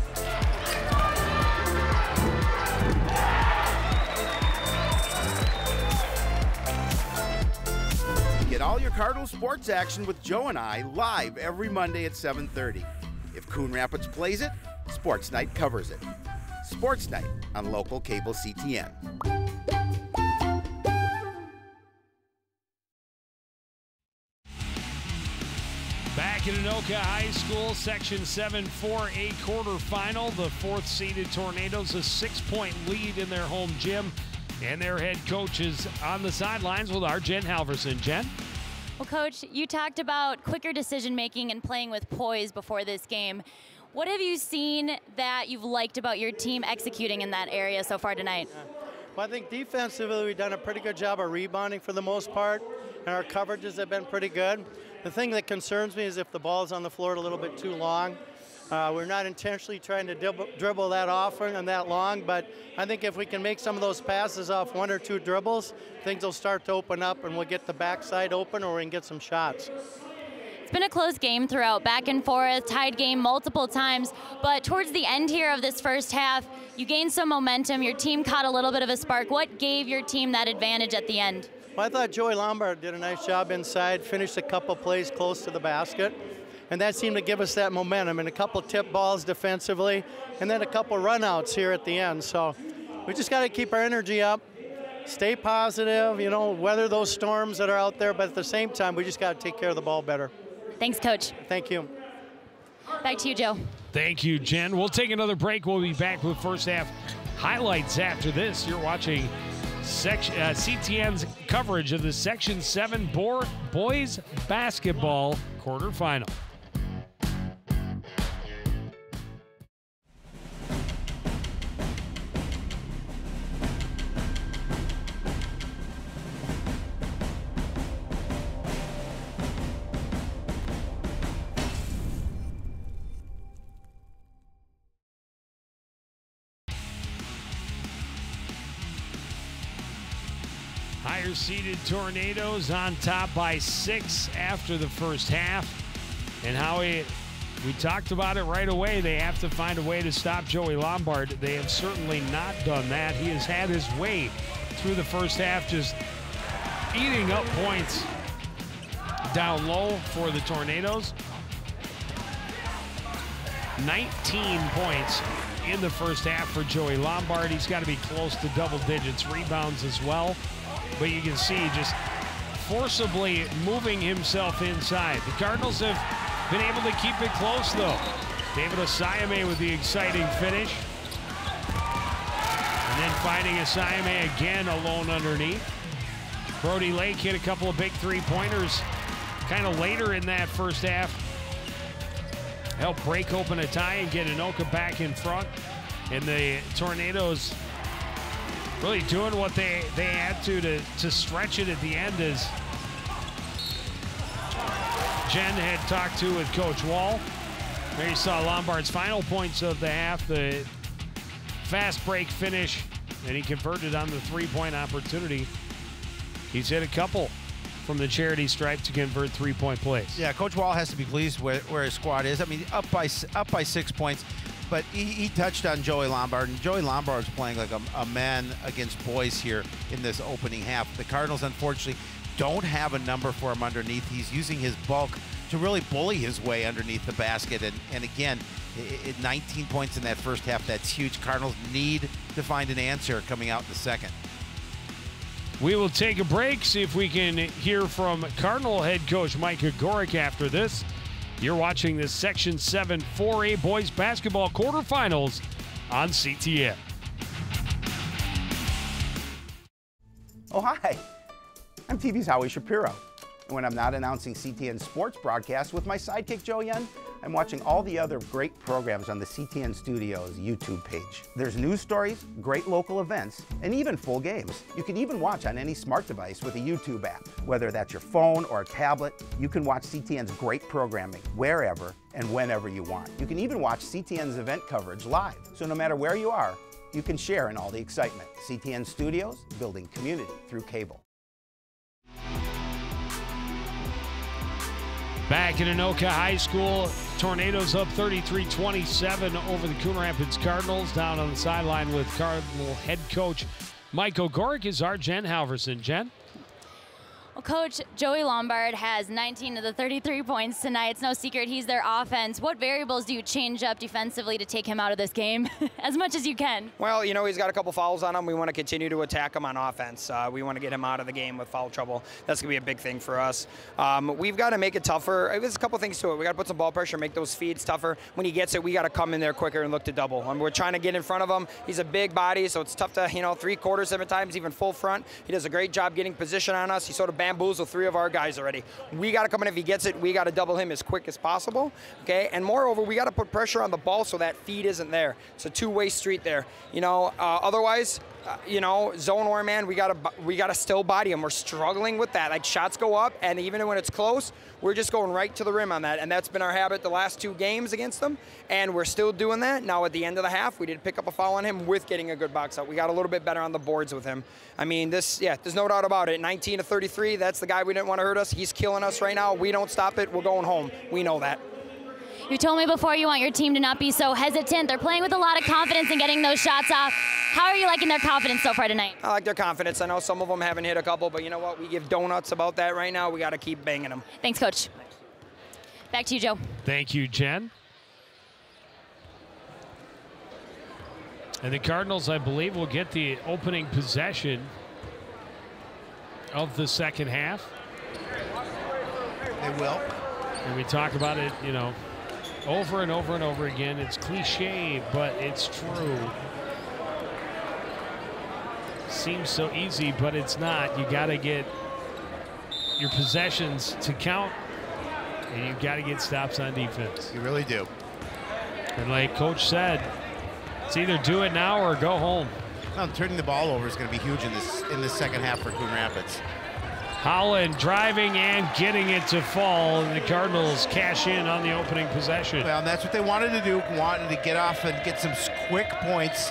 Get all your Cardinals sports action with Joe and I live every Monday at 7:30. If Coon Rapids plays it, Sports Night covers it. Sports Night on local cable CTN. Back at Anoka High School, Section 7 4A quarterfinal. The 4th-seeded Tornadoes, a 6-point lead in their home gym. And their head coach is on the sidelines with our Jen Halverson. Jen? Well, Coach, you talked about quicker decision-making and playing with poise before this game. What have you seen that you've liked about your team executing in that area so far tonight? Well, I think defensively we've done a pretty good job of rebounding for the most part, and our coverages have been pretty good. The thing that concerns me is if the ball's on the floor a little bit too long. We're not intentionally trying to dribble that often and that long, but I think if we can make some of those passes off 1 or 2 dribbles, things will start to open up and we'll get the backside open or we can get some shots. It's been a close game throughout, back and forth, tied game multiple times, but towards the end here of this first half, you gained some momentum, your team caught a little bit of a spark. What gave your team that advantage at the end? Well, I thought Joey Lombard did a nice job inside, finished a couple plays close to the basket, and that seemed to give us that momentum and a couple tip balls defensively, and then a couple runouts here at the end. So we just got to keep our energy up, stay positive, you know, weather those storms that are out there, but at the same time, we just got to take care of the ball better. Thanks, Coach. Thank you. Back to you, Joe. Thank you, Jen. We'll take another break. We'll be back with first half highlights after this. You're watching CTN's coverage of the Section 7 boys basketball quarterfinal. Higher-seeded Tornadoes on top by 6 after the first half. And Howie, we talked about it right away. They have to find a way to stop Joey Lombard. They have certainly not done that. He has had his way through the first half, just eating up points down low for the Tornadoes. 19 points in the first half for Joey Lombard. He's got to be close to double digits rebounds as well. But you can see just forcibly moving himself inside. The Cardinals have been able to keep it close, though. David Osayame with the exciting finish. And then finding Osayame again alone underneath. Brody Lake hit a couple of big three-pointers kind of later in that first half. Helped break open a tie and get Anoka back in front. And the Tornadoes really doing what they had to stretch it at the end, as Jen had talked to with Coach Wall. There you saw Lombard's final points of the half, the fast break finish, and he converted on the three-point opportunity. He's hit a couple from the charity stripe to convert three-point plays. Yeah, Coach Wall has to be pleased where his squad is. I mean, up by 6 points. But he touched on Joey Lombard, and Joey Lombard's playing like a man against boys here in this opening half. The Cardinals, unfortunately, don't have a number for him underneath. He's using his bulk to really bully his way underneath the basket. And again, 19 points in that first half, that's huge. Cardinals need to find an answer coming out in the second. We will take a break, see if we can hear from Cardinal head coach Micah Gorick after this. You're watching the Section 7 4A boys basketball quarterfinals on CTN. Oh, hi. I'm TV's Howie Shapiro. And when I'm not announcing CTN sports broadcasts with my sidekick Joe Yen, I'm watching all the other great programs on the CTN Studios YouTube page. There's news stories, great local events, and even full games. You can even watch on any smart device with a YouTube app. Whether that's your phone or a tablet, you can watch CTN's great programming wherever and whenever you want. You can even watch CTN's event coverage live. So no matter where you are, you can share in all the excitement. CTN Studios, building community through cable. Back at Anoka High School, Tornadoes up 33-27 over the Coon Rapids Cardinals. Down on the sideline with Cardinal head coach Micah Gorick is our Jen Halverson. Jen? Well, Coach, Joey Lombard has 19 of the 33 points tonight. It's no secret he's their offense. What variables do you change up defensively to take him out of this game as much as you can? Well, you know, he's got a couple fouls on him. We want to continue to attack him on offense. We want to get him out of the game with foul trouble. That's going to be a big thing for us. We've got to make it tougher. There's a couple things to it. We got to put some ball pressure, make those feeds tougher. When he gets it, we got to come in there quicker and look to double. We're trying to get in front of him. He's a big body, so it's tough to, you know, 3/4 sometimes, even full front. He does a great job getting position on us. He sort of bamboozled 3 of our guys already. We got to come in. If he gets it, we got to double him as quick as possible, okay? And moreover, we got to put pressure on the ball so that feed isn't there. It's a two-way street there. You know, otherwise, you know, zone war, man, we gotta still body him. We're struggling with that. Like, shots go up, and even when it's close, we're just going right to the rim on that. And that's been our habit the last 2 games against them, and we're still doing that. Now, at the end of the half, we did pick up a foul on him with getting a good box out. We got a little bit better on the boards with him. I mean, there's no doubt about it. 19 to 33, that's the guy we didn't want to hurt us. He's killing us right now. We don't stop it, we're going home. We know that. You told me before you want your team to not be so hesitant. They're playing with a lot of confidence and getting those shots off. How are you liking their confidence so far tonight? I like their confidence. I know some of them haven't hit a couple, but you know what? We give donuts about that right now. We got to keep banging them. Thanks, Coach. Back to you, Joe. Thank you, Jen. And the Cardinals, I believe, will get the opening possession of the second half. They will. And we talk about it, you know, over and over and over again. It's cliche, but it's true. Seems so easy, but it's not. You got to get your possessions to count, and you've got to get stops on defense. You really do. And like Coach said, it's either do it now or go home. Well, turning the ball over is going to be huge in this second half for Coon Rapids. Holland driving and getting it to fall, and the Cardinals cash in on the opening possession. Well, and that's what they wanted to do, wanted to get off and get some quick points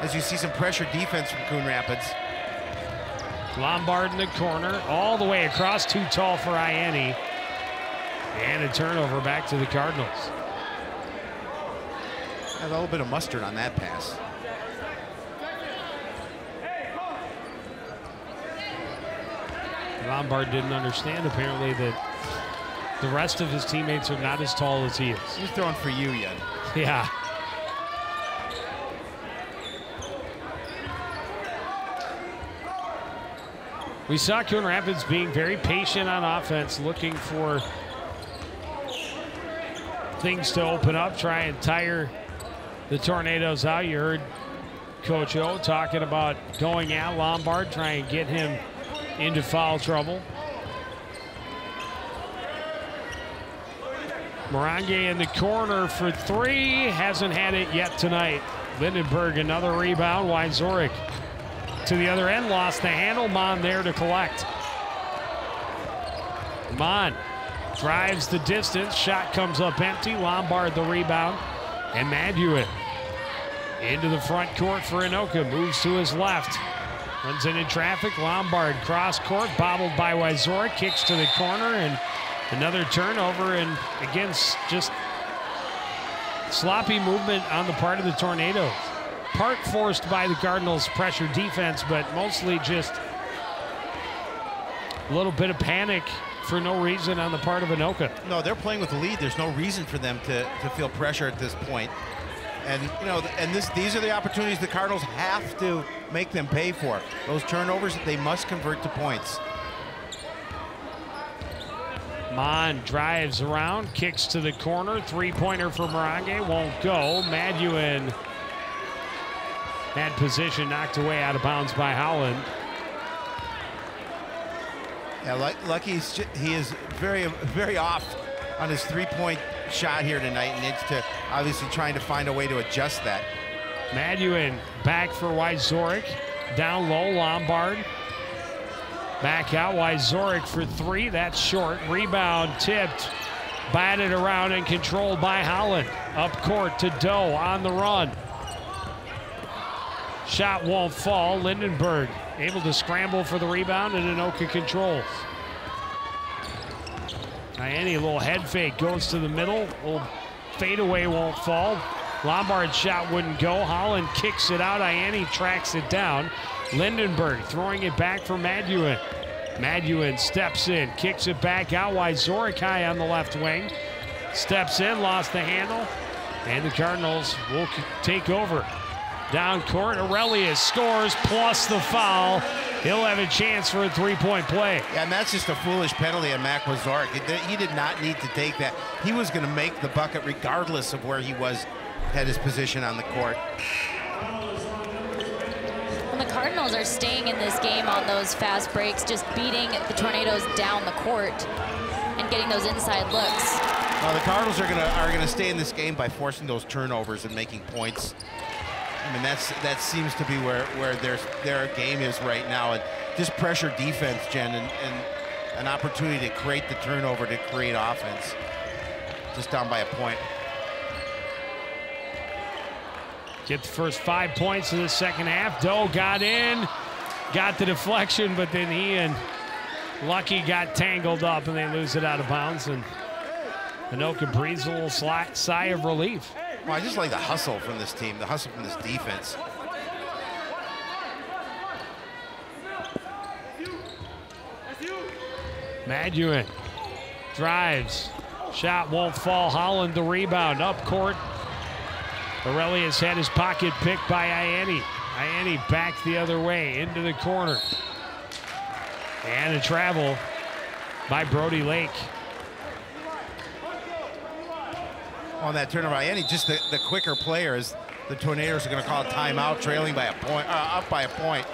as you see some pressure defense from Coon Rapids. Lombard in the corner, all the way across, too tall for Ianni. And a turnover back to the Cardinals. A little bit of mustard on that pass. Lombard didn't understand, apparently, that the rest of his teammates are not as tall as he is. He's throwing for you, Yen. Yeah. We saw Coon Rapids being very patient on offense, looking for things to open up, try and tire the Tornadoes out. You heard Coach O talking about going at Lombard, trying to get him into foul trouble. Morange in the corner for 3. Hasn't had it yet tonight. Lindenberg, another rebound. Wyzorek to the other end, lost the handle. Mon there to collect. Mon drives the distance. Shot comes up empty. Lombard the rebound. And Maduin into the front court for Anoka. Moves to his left. Runs into traffic. Lombard cross court, bobbled by Wyzorek, kicks to the corner, and another turnover. And again, just sloppy movement on the part of the Tornadoes. Part forced by the Cardinals' pressure defense, but mostly just a little bit of panic for no reason on the part of Anoka. No, they're playing with the lead. There's no reason for them to feel pressure at this point. And you know, these are the opportunities the Cardinals have to make them pay for. Those turnovers that they must convert to points. Mon drives around, kicks to the corner. 3-pointer for Morange, won't go. Maduin had position, knocked away out of bounds by Holland. Yeah, Lucky, he is very, very off on his 3-point shot here tonight, and needs to obviously trying to find a way to adjust that. Maduin back for Wyzorek. Down low, Lombard. Back out, Wyzorek for 3. That's short. Rebound tipped, batted around and controlled by Holland. Up court to Doe on the run. Shot won't fall. Lindenberg able to scramble for the rebound, and Anoka controls. Ianni, a little head fake, goes to the middle. Little fadeaway won't fall. Lombard's shot wouldn't go. Holland kicks it out. Ianni tracks it down. Lindenberg throwing it back for Maduin. Maduin steps in, kicks it back out. Wyzorek high on the left wing. Steps in, lost the handle. And the Cardinals will take over. Down court, Aurelius scores plus the foul. He'll have a chance for a 3-point play. Yeah, and that's just a foolish penalty on Mac Wyzorek. He did not need to take that. He was going to make the bucket regardless of where he was, had his position on the court. And the Cardinals are staying in this game on those fast breaks, just beating the Tornadoes down the court and getting those inside looks. Well, the Cardinals are gonna stay in this game by forcing those turnovers and making points. I mean, that seems to be where their game is right now, and just pressure defense, Jen, and an opportunity to create the turnover to create offense. Just down by a point. Get the first 5 points of the second half. Doe got in, got the deflection, but then he and Lucky got tangled up, and they lose it out of bounds. And Anoka breathes a little sigh of relief. Well, I just like the hustle from this team, the hustle from this defense. Maduin drives. Shot won't fall. Holland the rebound. Up court. Aurelius had his pocket picked by Ianni. Ianni back the other way into the corner. And a travel by Brody Lake. On that turnover, Ianni, just the quicker player, is the Tornadoes are going to call a timeout, trailing by a point, up by a point.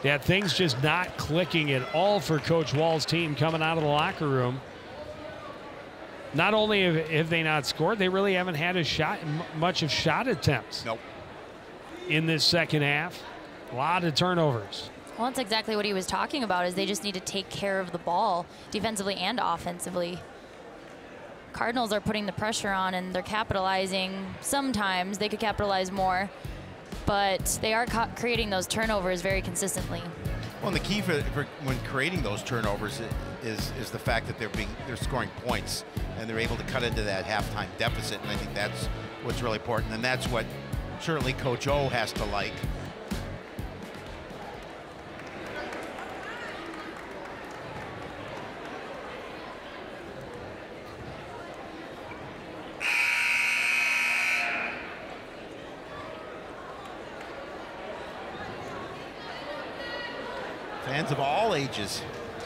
Yeah, things just not clicking at all for Coach Wall's team coming out of the locker room. Not only have they not scored, they really haven't had much of shot attempts. Nope. In this second half. A lot of turnovers. Well, that's exactly what he was talking about, is they just need to take care of the ball defensively and offensively. Cardinals are putting the pressure on, and they're capitalizing. Sometimes they could capitalize more, but they are creating those turnovers very consistently. Well, and the key for when creating those turnovers is the fact that they're scoring points, and they're able to cut into that halftime deficit, and I think that's what's really important, and that's what certainly Coach O has to like. Fans of all ages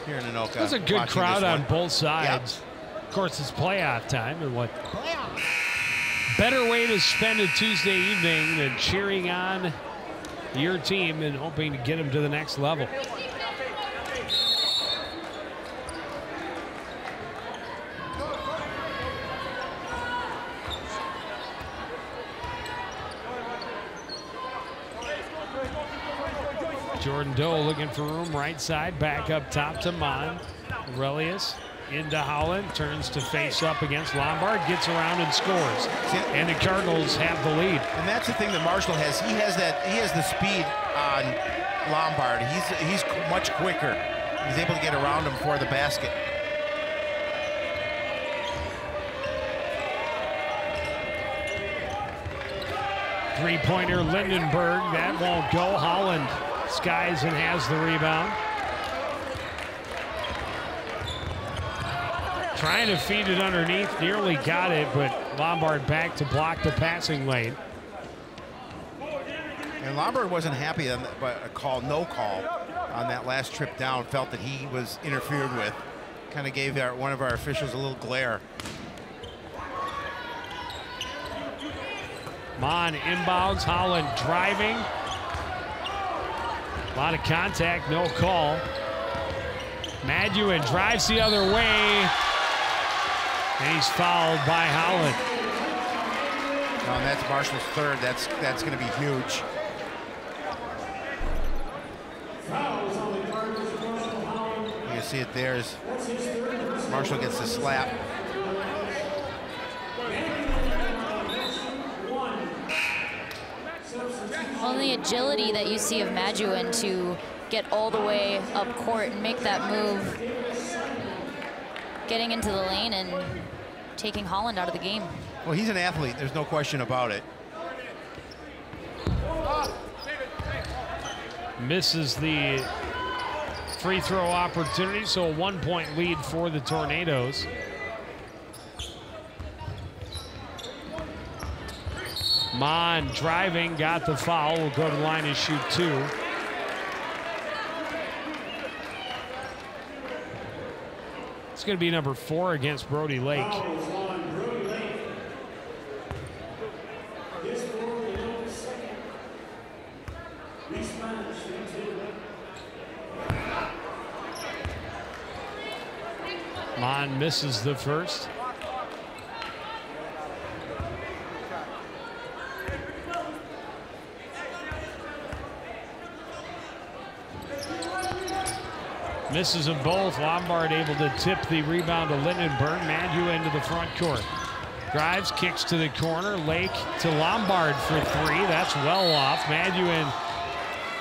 here in Anoka. There's a good crowd on both sides. Yep. Of course, it's playoff time, and what better way to spend a Tuesday evening than cheering on your team and hoping to get them to the next level. Jordan Doe looking for room right side, back up top to Mon. Aurelius into Holland, turns to face up against Lombard, gets around and scores. And the Cardinals have the lead. And that's the thing that Marshall has. He has the speed on Lombard. He's much quicker. He's able to get around him for the basket. Three-pointer Lindenberg, that won't go. Holland skies and has the rebound. Trying to feed it underneath, nearly got it, but Lombard back to block the passing lane. And Lombard wasn't happy on no call on that last trip down. Felt that he was interfered with. Kind of gave one of our officials a little glare. Mon inbounds, Holland driving. A lot of contact, no call. Maduin drives the other way, and he's fouled by Holland. Oh, and that's Marshall's third. That's going to be huge. You can see it there as Marshall gets the slap. Well, the agility that you see of Maduin to get all the way up court and make that move, getting into the lane and taking Holland out of the game. Well, he's an athlete. There's no question about it. Misses the free throw opportunity, so a 1-point lead for the Tornadoes. Mon driving, got the foul, will go to the line and shoot two. It's going to be number 4 against Brody Lake. Mon misses the first. Misses them both. Lombard able to tip the rebound to Lindenberg. Madu into the front court. Drives, kicks to the corner. Lake to Lombard for three. That's well off. Maduin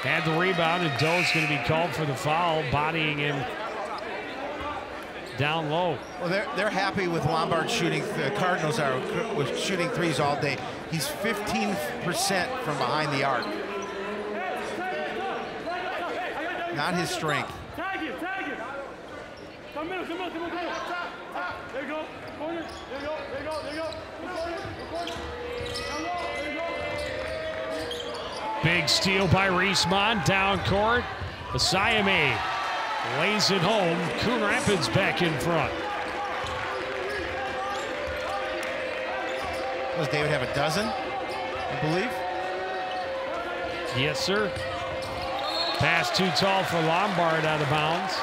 had the rebound, and Doe's going to be called for the foul, bodying him down low. Well, they're happy with Lombard shooting. The Cardinals are with shooting threes all day. He's 15% from behind the arc. Not his strength. Tag him. Come on. There you go. Corner. There you go. Big steal by Reisman, down court. Asayame lays it home. Coon Rapids back in front. Does David have a dozen, I believe? Yes, sir. Pass too tall for Lombard, out of bounds.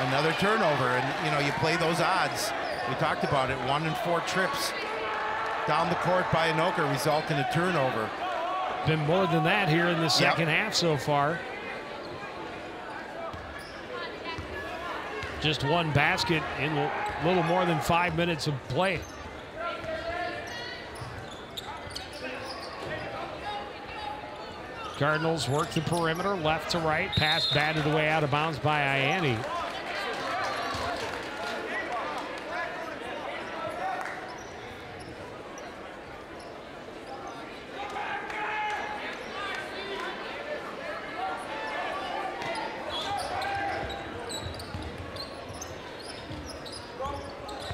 Another turnover, and you know, you play those odds. We talked about it. 1 in 4 trips down the court by Anoka result in a turnover. Been more than that here in the second half so far. Just one basket in a little more than 5 minutes of play. Cardinals work the perimeter, left to right. Pass batted away out of bounds by Ianni.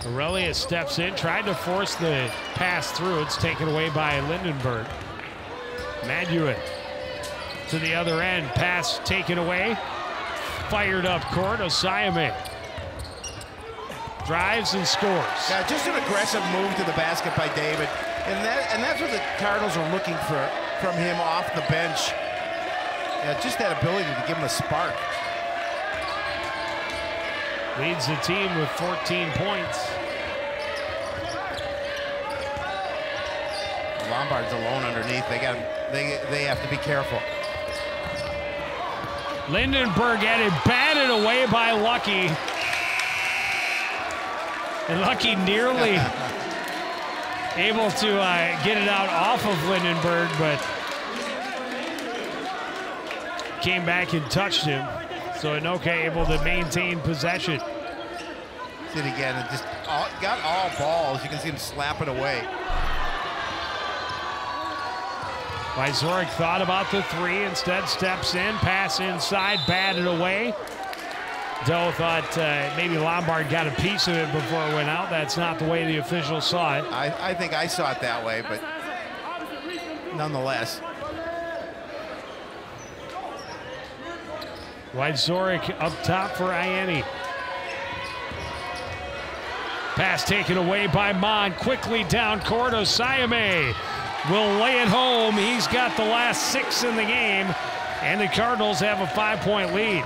Aurelia steps in, tried to force the pass through. It's taken away by Lindenberg. Maduin to the other end. Pass taken away. Fired up court. Osayame drives and scores. Yeah, just an aggressive move to the basket by David. And that's what the Cardinals are looking for from him off the bench. Yeah, just that ability to give him a spark. Leads the team with 14 points. Lombard's alone underneath. They have to be careful. Lindenberg had it batted away by Lucky. And Lucky nearly able to get it out off of Lindenberg, but came back and touched him. So Anoka able to maintain possession. See it again, and just got all balls. You can see him slap it away. Wyzorek thought about the three, instead steps in, pass inside, batted away. Doe thought maybe Lombard got a piece of it before it went out. That's not the way the officials saw it. I think I saw it that way, but nonetheless. Wyzorek up top for Ianni. Pass taken away by Mon. Quickly down court. Osayame will lay it home. He's got the last 6 in the game, and the Cardinals have a 5-point lead.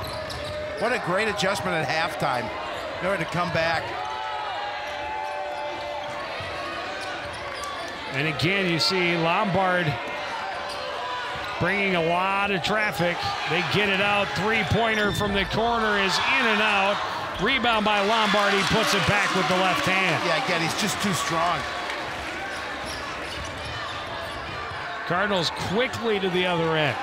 What a great adjustment at halftime in order to come back. And again, you see Lombard bringing a lot of traffic. They get it out. Three-pointer from the corner is in and out. Rebound by Lombard. He puts it back with the left hand. Yeah, again, he's just too strong. Cardinals quickly to the other end.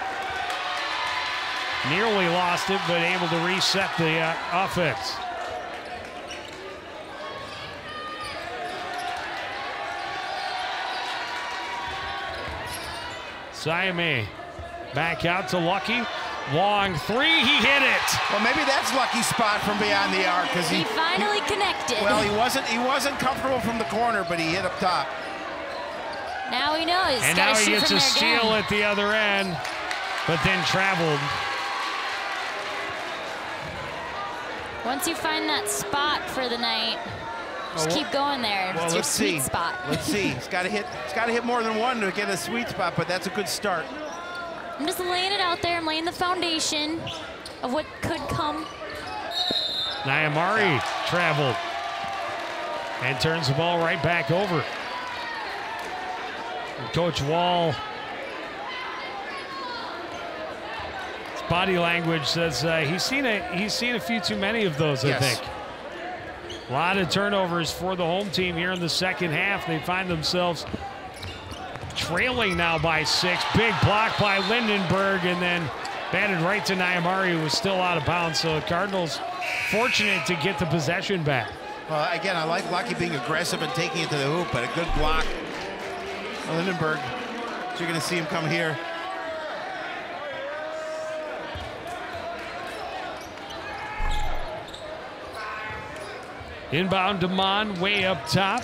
Nearly lost it, but able to reset the offense. Siame back out to Lucky. Long three, he hit it. Well, maybe that's Lucky's spot from beyond the arc, because he finally connected. Well, he wasn't comfortable from the corner, but he hit up top. Now he knows. And now he gets a steal at the other end, but then traveled. Once you find that spot for the night, just keep going there. Well, it's your sweet spot. Let's see. He's got to hit more than one to get a sweet spot, but that's a good start. I'm just laying it out there. I'm laying the foundation of what could come. Nyamari traveled and turns the ball right back over. And Coach Wall, his body language says he's seen a few too many of those, I think. A lot of turnovers for the home team here in the second half. They find themselves trailing now by 6. Big block by Lindenberg, and then batted right to Nyamari, who was still out of bounds. So the Cardinals fortunate to get the possession back. Well, again, I like Lucky being aggressive and taking it to the hoop, but a good block. Lindenberg, so you're going to see him come here. Inbound to Mon, way up top.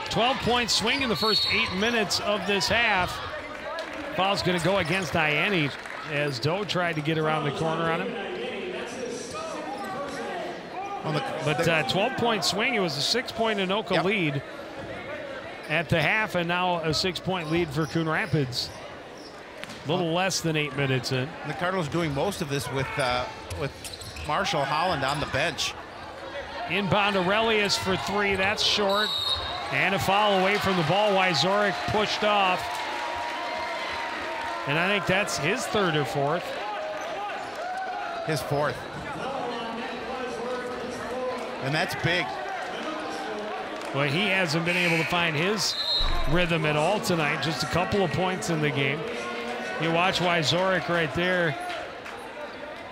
.12-point swing in the first 8 minutes of this half. Foul's going to go against Ianni as Doe tried to get around the corner on him. But 12-point swing, it was a 6-point Anoka lead at the half, and now a 6-point lead for Coon Rapids. A little less than 8 minutes in. The Cardinals doing most of this with Marshall Holland on the bench. Inbound Aurelius for 3, that's short. And a foul away from the ball. Wyzorek pushed off. And I think that's his 3rd or 4th. His 4th. And that's big. Well, he hasn't been able to find his rhythm at all tonight. Just a couple of points in the game. You watch Wyzorek right there.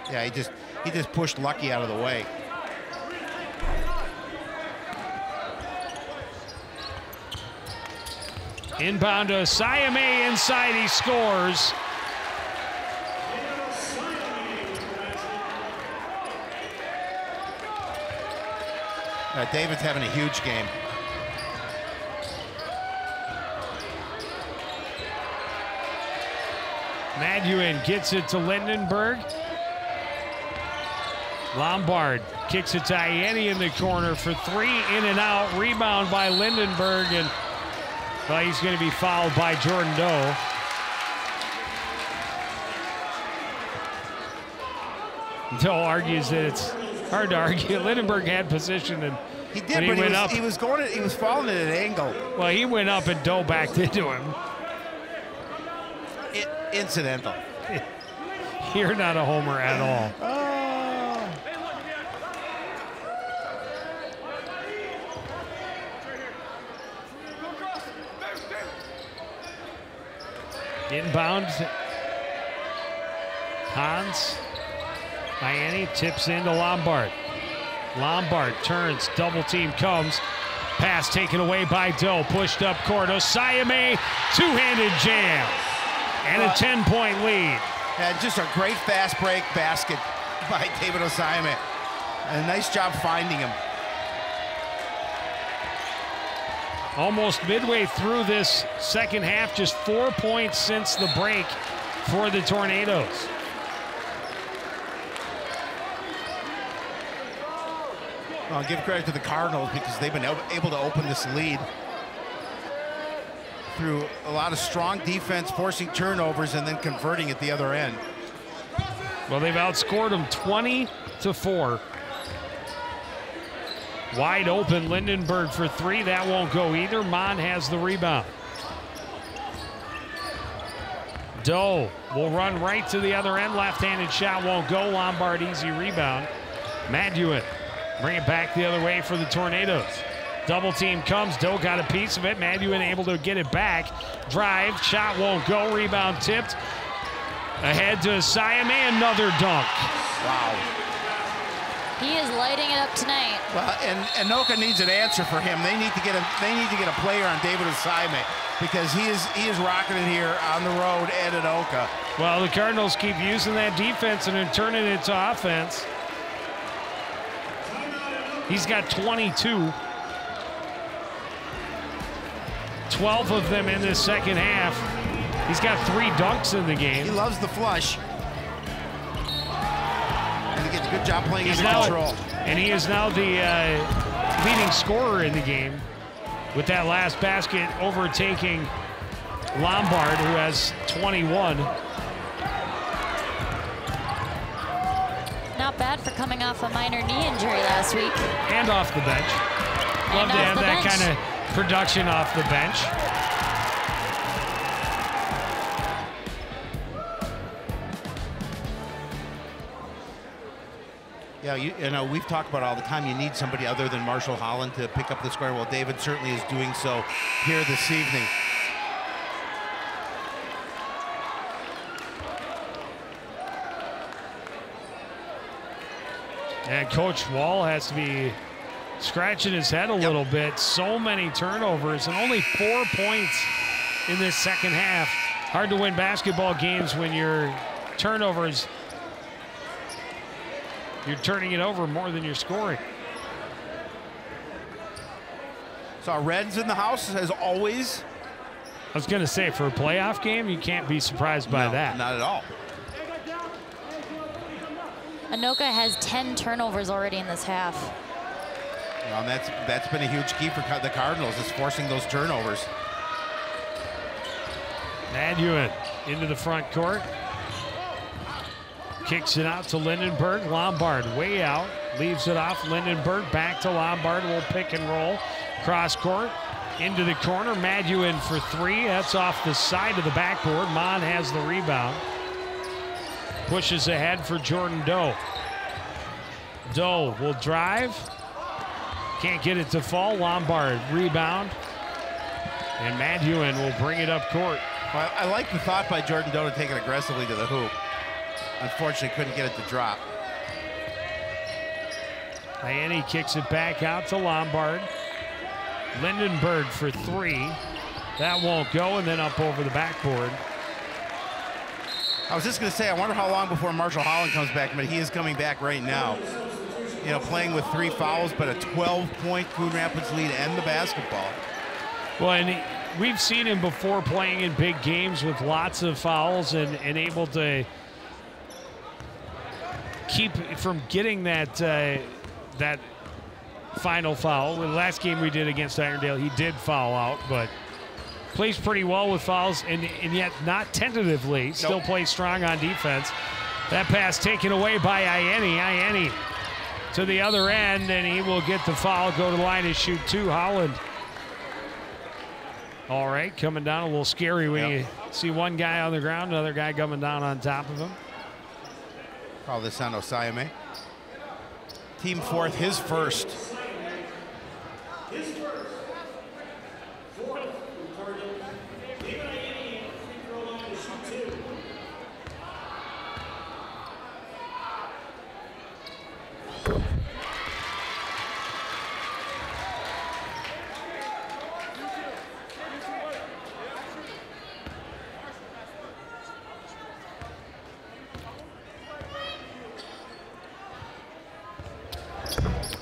Yeah, he just pushed Lucky out of the way. Inbound to Sayame inside, he scores. David's having a huge game. Maduin gets it to Lindenberg. Lombard kicks it to Ianni in the corner for 3, in and out. Rebound by Lindenberg, and well, he's going to be fouled by Jordan Doe. Doe argues that it's hard to argue. Lindenberg had position, and he did, but he was falling at an angle. Well, he went up and Doe backed into him. Incidental. You're not a homer at all. Inbound. Hans. Ianni tips into Lombard. Lombard turns, double team comes. Pass taken away by Doe, pushed up court. Osayame, two-handed jam. And a 10-point lead. And just a great fast break basket by David Osayame. A nice job finding him. Almost midway through this second half, just 4 points since the break for the Tornadoes. I'll give credit to the Cardinals because they've been able to open this lead through a lot of strong defense, forcing turnovers, and then converting at the other end. Well, they've outscored them 20-4. Wide open, Lindenberg for 3. That won't go either. Mon has the rebound. Doe will run right to the other end. Left-handed shot won't go. Lombard easy rebound. Maduin bring it back the other way for the Tornadoes. Double team comes. Doe got a piece of it. Maduin able to get it back. Drive. Shot won't go. Rebound tipped. Ahead to Sayame. Another dunk. Wow. He is lighting it up tonight. Well, and Anoka needs an answer for him. They need to get a player on David Osayame because he is rocketing here on the road at Anoka. Well, the Cardinals keep using that defense and then turning it to offense. He's got 22. 12 of them in this second half. He's got 3 dunks in the game. He loves the flush. And he gets a good job playing under control. And he is now the leading scorer in the game. with that last basket overtaking Lombard, who has 21. Not bad for coming off a minor knee injury last week. And off the bench. Love to have that kind of production off the bench. Yeah, you know, we've talked about all the time, you need somebody other than Marshall Holland to pick up the square. Well, David certainly is doing so here this evening. And Coach Wall has to be scratching his head a little bit. So many turnovers and only 4 points in this second half. Hard to win basketball games when your turnovers, you're turning it over more than you're scoring. So Reds in the house as always. I was going to say, for a playoff game, you can't be surprised by that. Not at all. Anoka has 10 turnovers already in this half. Well, that's been a huge key for the Cardinals, is forcing those turnovers. Maduin into the front court. Kicks it out to Lindenberg. Lombard way out. Leaves it off. Lindenberg back to Lombard. A little pick and roll. Cross court. Into the corner. Maduin for three. That's off the side of the backboard. Mon has the rebound. Pushes ahead for Jordan Doe. Doe will drive. Can't get it to fall. Lombard rebound. And Maduin will bring it up court. Well, I like the thought by Jordan Doe to take it aggressively to the hoop. Unfortunately, couldn't get it to drop. Ianni kicks it back out to Lombard. Lindenberg for three. That won't go, and then up over the backboard. I was just going to say, I wonder how long before Marshall Holland comes back, but he is coming back right now. You know, playing with 3 fouls, but a 12-point Coon Rapids lead and the basketball. Well, and we've seen him before playing in big games with lots of fouls and able to keep from getting that that final foul. The last game we did against Irondale, he did foul out, but plays pretty well with fouls, and yet not tentatively. Still plays strong on defense. That pass taken away by Ianni. Ianni to the other end, and he will get the foul, go to the line and shoot two. Holland. All right, coming down a little scary when you see one guy on the ground, another guy coming down on top of him. Call this on Osayame. Team fourth, his first.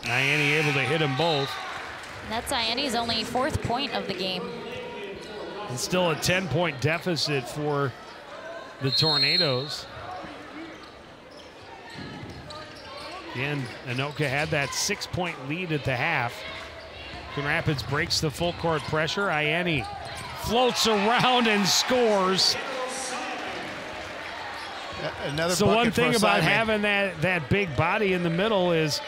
Ianni able to hit them both. That's Ianni's only 4th point of the game. It's still a 10-point deficit for the Tornadoes. Again, Anoka had that 6-point lead at the half. Coon Rapids breaks the full court pressure. Ianni floats around and scores. Another so one bucket thing for about Simon. having that big body in the middle is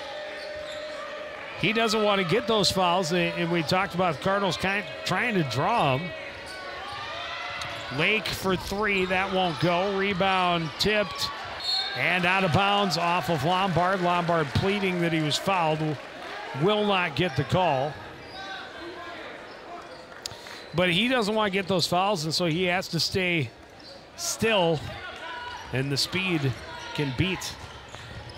he doesn't want to get those fouls, and we talked about the Cardinals trying to draw them. Lake for three, that won't go. Rebound tipped and out of bounds off of Lombard. Lombard pleading that he was fouled, will not get the call. But he doesn't want to get those fouls, and so he has to stay still, and the speed can beat.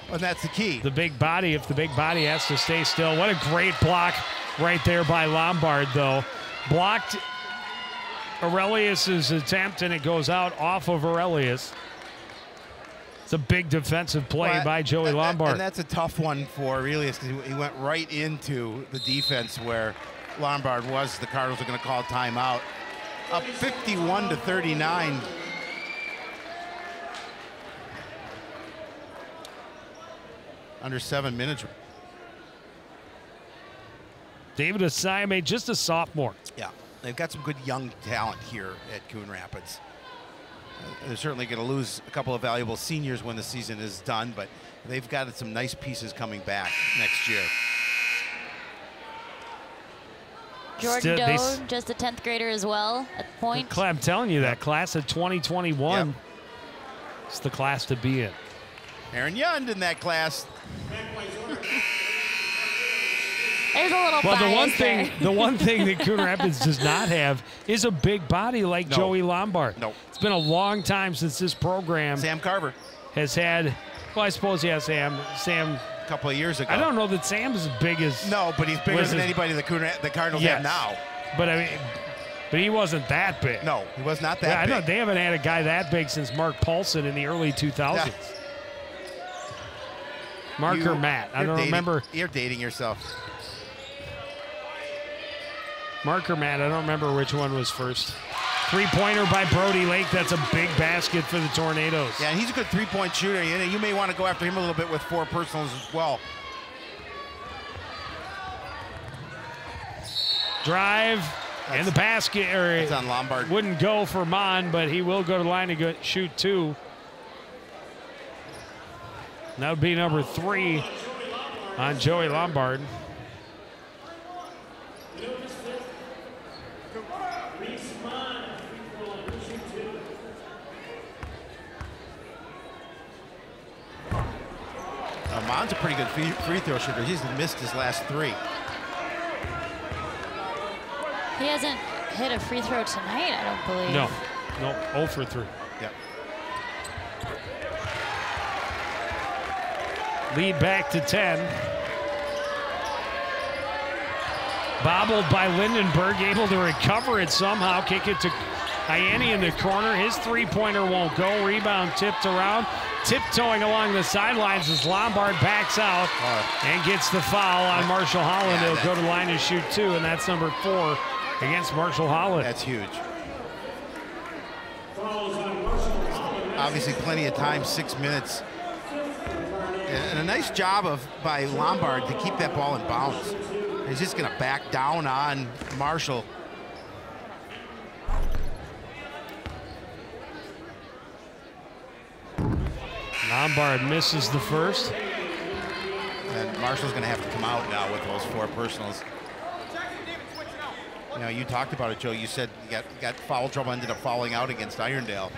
And that's the key. The big body, if the big body has to stay still. What a great block right there by Lombard, though. Blocked Aurelius's attempt, and it goes out off of Aurelius. It's a big defensive play by Joey Lombard. And that's a tough one for Aurelius, because he went right into the defense where Lombard was. The Cardinals are going to call timeout. Up 51-39. Under 7 minutes. David Asayame, just a sophomore. Yeah, they've got some good young talent here at Coon Rapids. They're certainly going to lose a couple of valuable seniors when the season is done, but they've got some nice pieces coming back next year. Jordan Doe, just a 10th grader as well at the point. I'm telling you, that class of 2021 is the class to be in. Aaron Yund in that class. There's a little bias there. The one thing that Coon Rapids does not have is a big body like Joey Lombard. No. It's been a long time since this program. Sam Carver has had. Well, I suppose Sam. A couple of years ago. I don't know that Sam's as big as. No, but he's bigger than anybody the Cardinals have now. But I mean, but he wasn't that big. No, he was not that big. I know they haven't had a guy that big since Mark Paulson in the early 2000s. Yeah. Mark or Matt? I don't remember. You're dating yourself. Mark or Matt? I don't remember which one was first. Three-pointer by Brody Lake. That's a big basket for the Tornadoes. Yeah, and he's a good three-point shooter. You may want to go after him a little bit with 4 personals as well. Drive and the basket. It's on Lombard. Wouldn't go for Mon, but he will go to the line to shoot 2. That would be number 3 on Joey Lombard. Mon's a pretty good free throw shooter. He's missed his last 3. He hasn't hit a free throw tonight, I don't believe. No, 0 for 3. Yep. Lead back to 10. Bobbled by Lindenberg, able to recover it somehow. Kick it to Ianni in the corner. His three-pointer won't go. Rebound tipped around. Tiptoeing along the sidelines as Lombard backs out and gets the foul on Marshall Holland. He'll go to the line to shoot 2, and that's number 4 against Marshall Holland. That's huge. Obviously plenty of time, 6 minutes. And a nice job by Lombard to keep that ball in bounds. He's just going to back down on Marshall. Lombard misses the first. And Marshall's going to have to come out now with those 4 personals. You know, you talked about it, Joe. You said you got foul trouble, ended up fouling out against Irondale.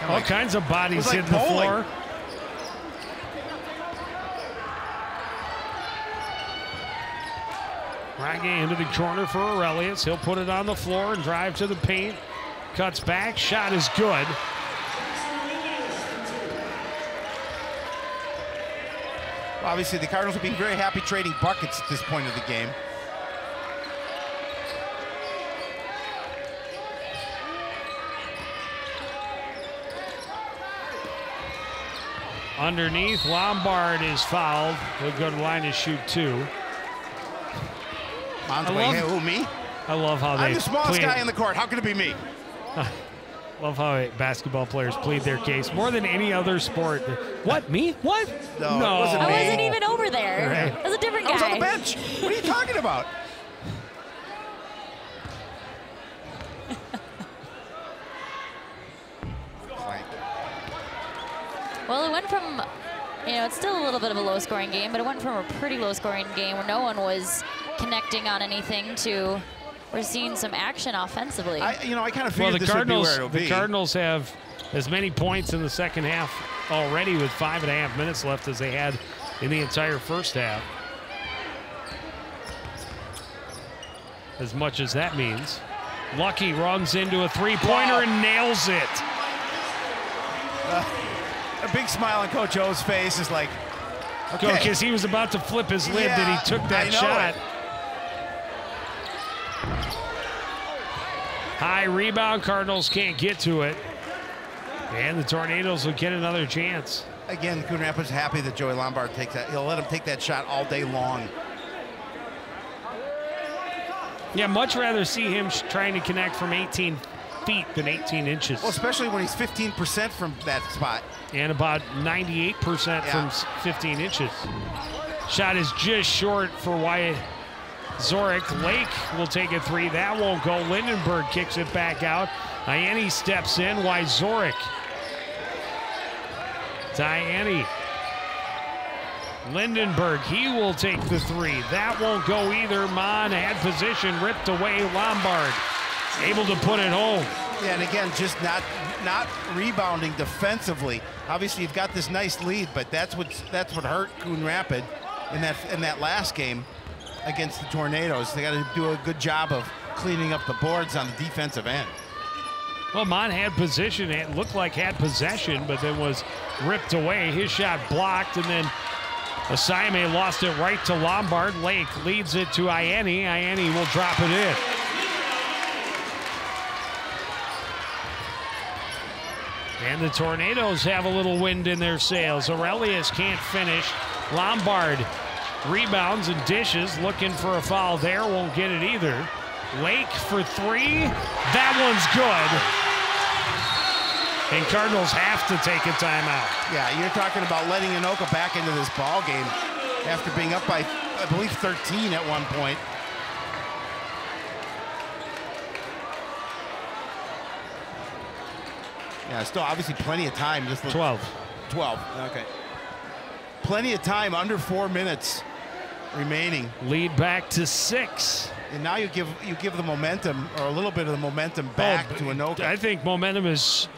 All kinds of bodies hitting the floor. Rage into the corner for Aurelius. He'll put it on the floor and drive to the paint. Cuts back. Shot is good. Well, obviously, the Cardinals will be very happy trading buckets at this point of the game. Underneath, Lombard is fouled. He'll go to the line to shoot 2. Hey, who, me? I love how I'm the smallest guy in the court. How can it be me? Love how basketball players plead their case more than any other sport. What, me? What? No. I wasn't even over there. Right. That was a different guy. I was on the bench. What are you talking about? Well, it went from, it's still a little bit of a low-scoring game, but it went from a pretty low-scoring game where no one was connecting on anything to we're seeing some action offensively. I kind of figured this would be where it'll be. The Cardinals have as many points in the second half already with 5.5 minutes left as they had in the entire first half. As much as that means. Lucky runs into a three-pointer and nails it. A big smile on Coach O's face is like, okay. Because he was about to flip his lid that he took that shot. High rebound, Cardinals can't get to it. And the Tornadoes will get another chance. Again, Coon Rapids happy that Joey Lombard takes that. He'll let him take that shot all day long. Yeah, much rather see him trying to connect from 18 feet than 18 inches. Well, especially when he's 15% from that spot. And about 98% from 15 inches. Shot is just short for Wyatt Zoric. Lake will take a three. That won't go. Lindenberg kicks it back out. Ianni steps in. Why Zoric? Ianni. Lindenberg, he will take the three. That won't go either. Mon had position, ripped away. Lombard able to put it home. Yeah, and again, just not rebounding defensively. Obviously, you've got this nice lead, but that's what hurt Coon Rapid in that last game against the Tornadoes. They got to do a good job of cleaning up the boards on the defensive end. Well, Mon had position. It looked like had possession, but then was ripped away. His shot blocked, and then Asayame lost it right to Lombard. Lake leads it to Ianni. Ianni will drop it in. And the Tornadoes have a little wind in their sails. Aurelius can't finish. Lombard rebounds and dishes, looking for a foul there. Won't get it either. Lake for three. That one's good. And Cardinals have to take a timeout. Yeah, you're talking about letting Anoka back into this ball game after being up by, I believe, 13 at one point. Yeah, still obviously plenty of time. Just 12. 12, okay. Plenty of time, under 4 minutes remaining. Lead back to 6. And now you give the momentum, or a little bit of the momentum back to Anoka. I think momentum is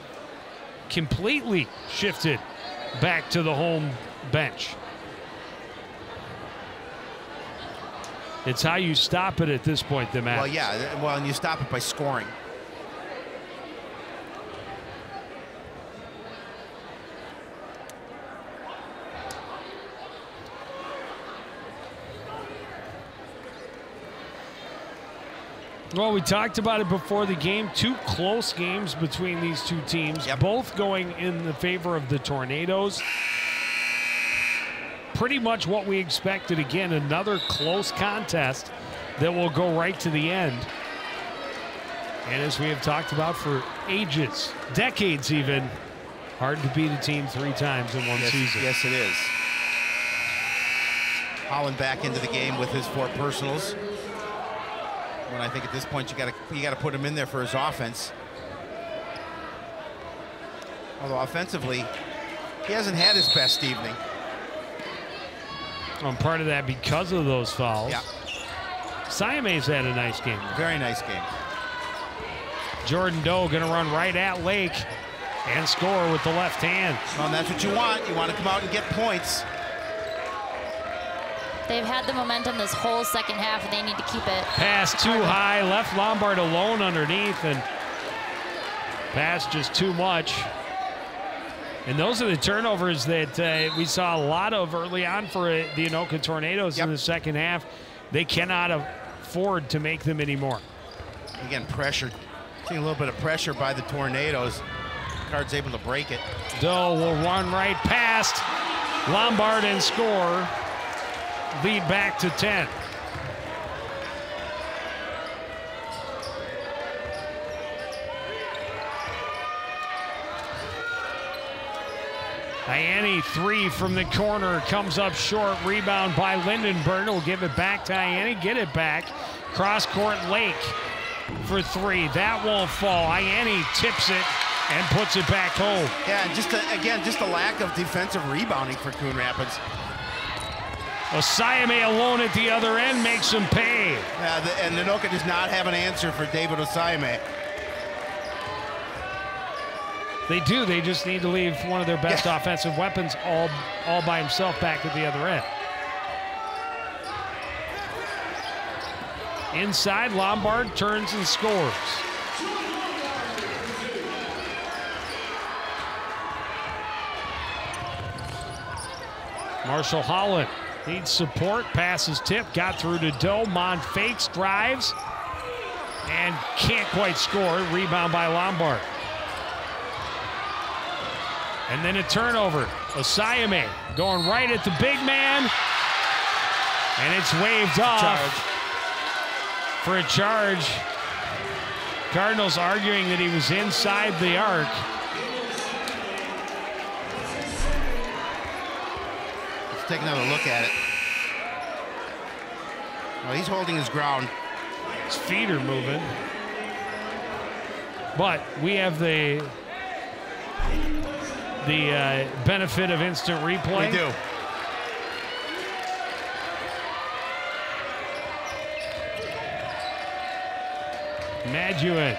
completely shifted back to the home bench. It's how you stop it at this point that matters. Well, yeah, well, and you stop it by scoring. Well, we talked about it before the game. 2 close games between these two teams, both going in the favor of the Tornadoes. Pretty much what we expected. Again, another close contest that will go right to the end. And as we have talked about for ages, decades even, hard to beat a team 3 times in one season. Yes, it is. Holland back into the game with his 4 personals. When I think at this point you got to put him in there for his offense. Although offensively, he hasn't had his best evening. I'm part of that because of those fouls. Yeah. Siame's had a nice game. Very nice game. Jordan Doe going to run right at Lake and score with the left hand. Well, and that's what you want. You want to come out and get points. They've had the momentum this whole second half, and they need to keep it. Pass too high, left Lombard alone underneath, and pass just too much. And those are the turnovers that we saw a lot of early on for the Anoka Tornadoes in the second half. They cannot afford to make them anymore. Again, pressure. Seeing a little bit of pressure by the Tornadoes. Card's able to break it. Doe will run right past Lombard and score. Lead back to 10. Ianni 3 from the corner, comes up short. Rebound by Lindenberg. Will give it back to Ianni. Get it back. Cross court Lake for 3. That won't fall. Ianni tips it and puts it back home. Yeah, and just a lack of defensive rebounding for Coon Rapids. Asayame alone at the other end makes him pay. And Anoka does not have an answer for David Asayame. They do. They just need to leave one of their best offensive weapons all by himself back at the other end. Inside, Lombard turns and scores. Marshall Holland needs support, passes tip, got through to Doe. Mon fakes, drives, and can't quite score. Rebound by Lombard. And then a turnover. Asayame going right at the big man. And it's waved off for a charge Cardinals arguing that he was inside the arc. Let's take another look at it. Well, he's holding his ground. His feet are moving. But we have the benefit of instant replay. We do. Maduin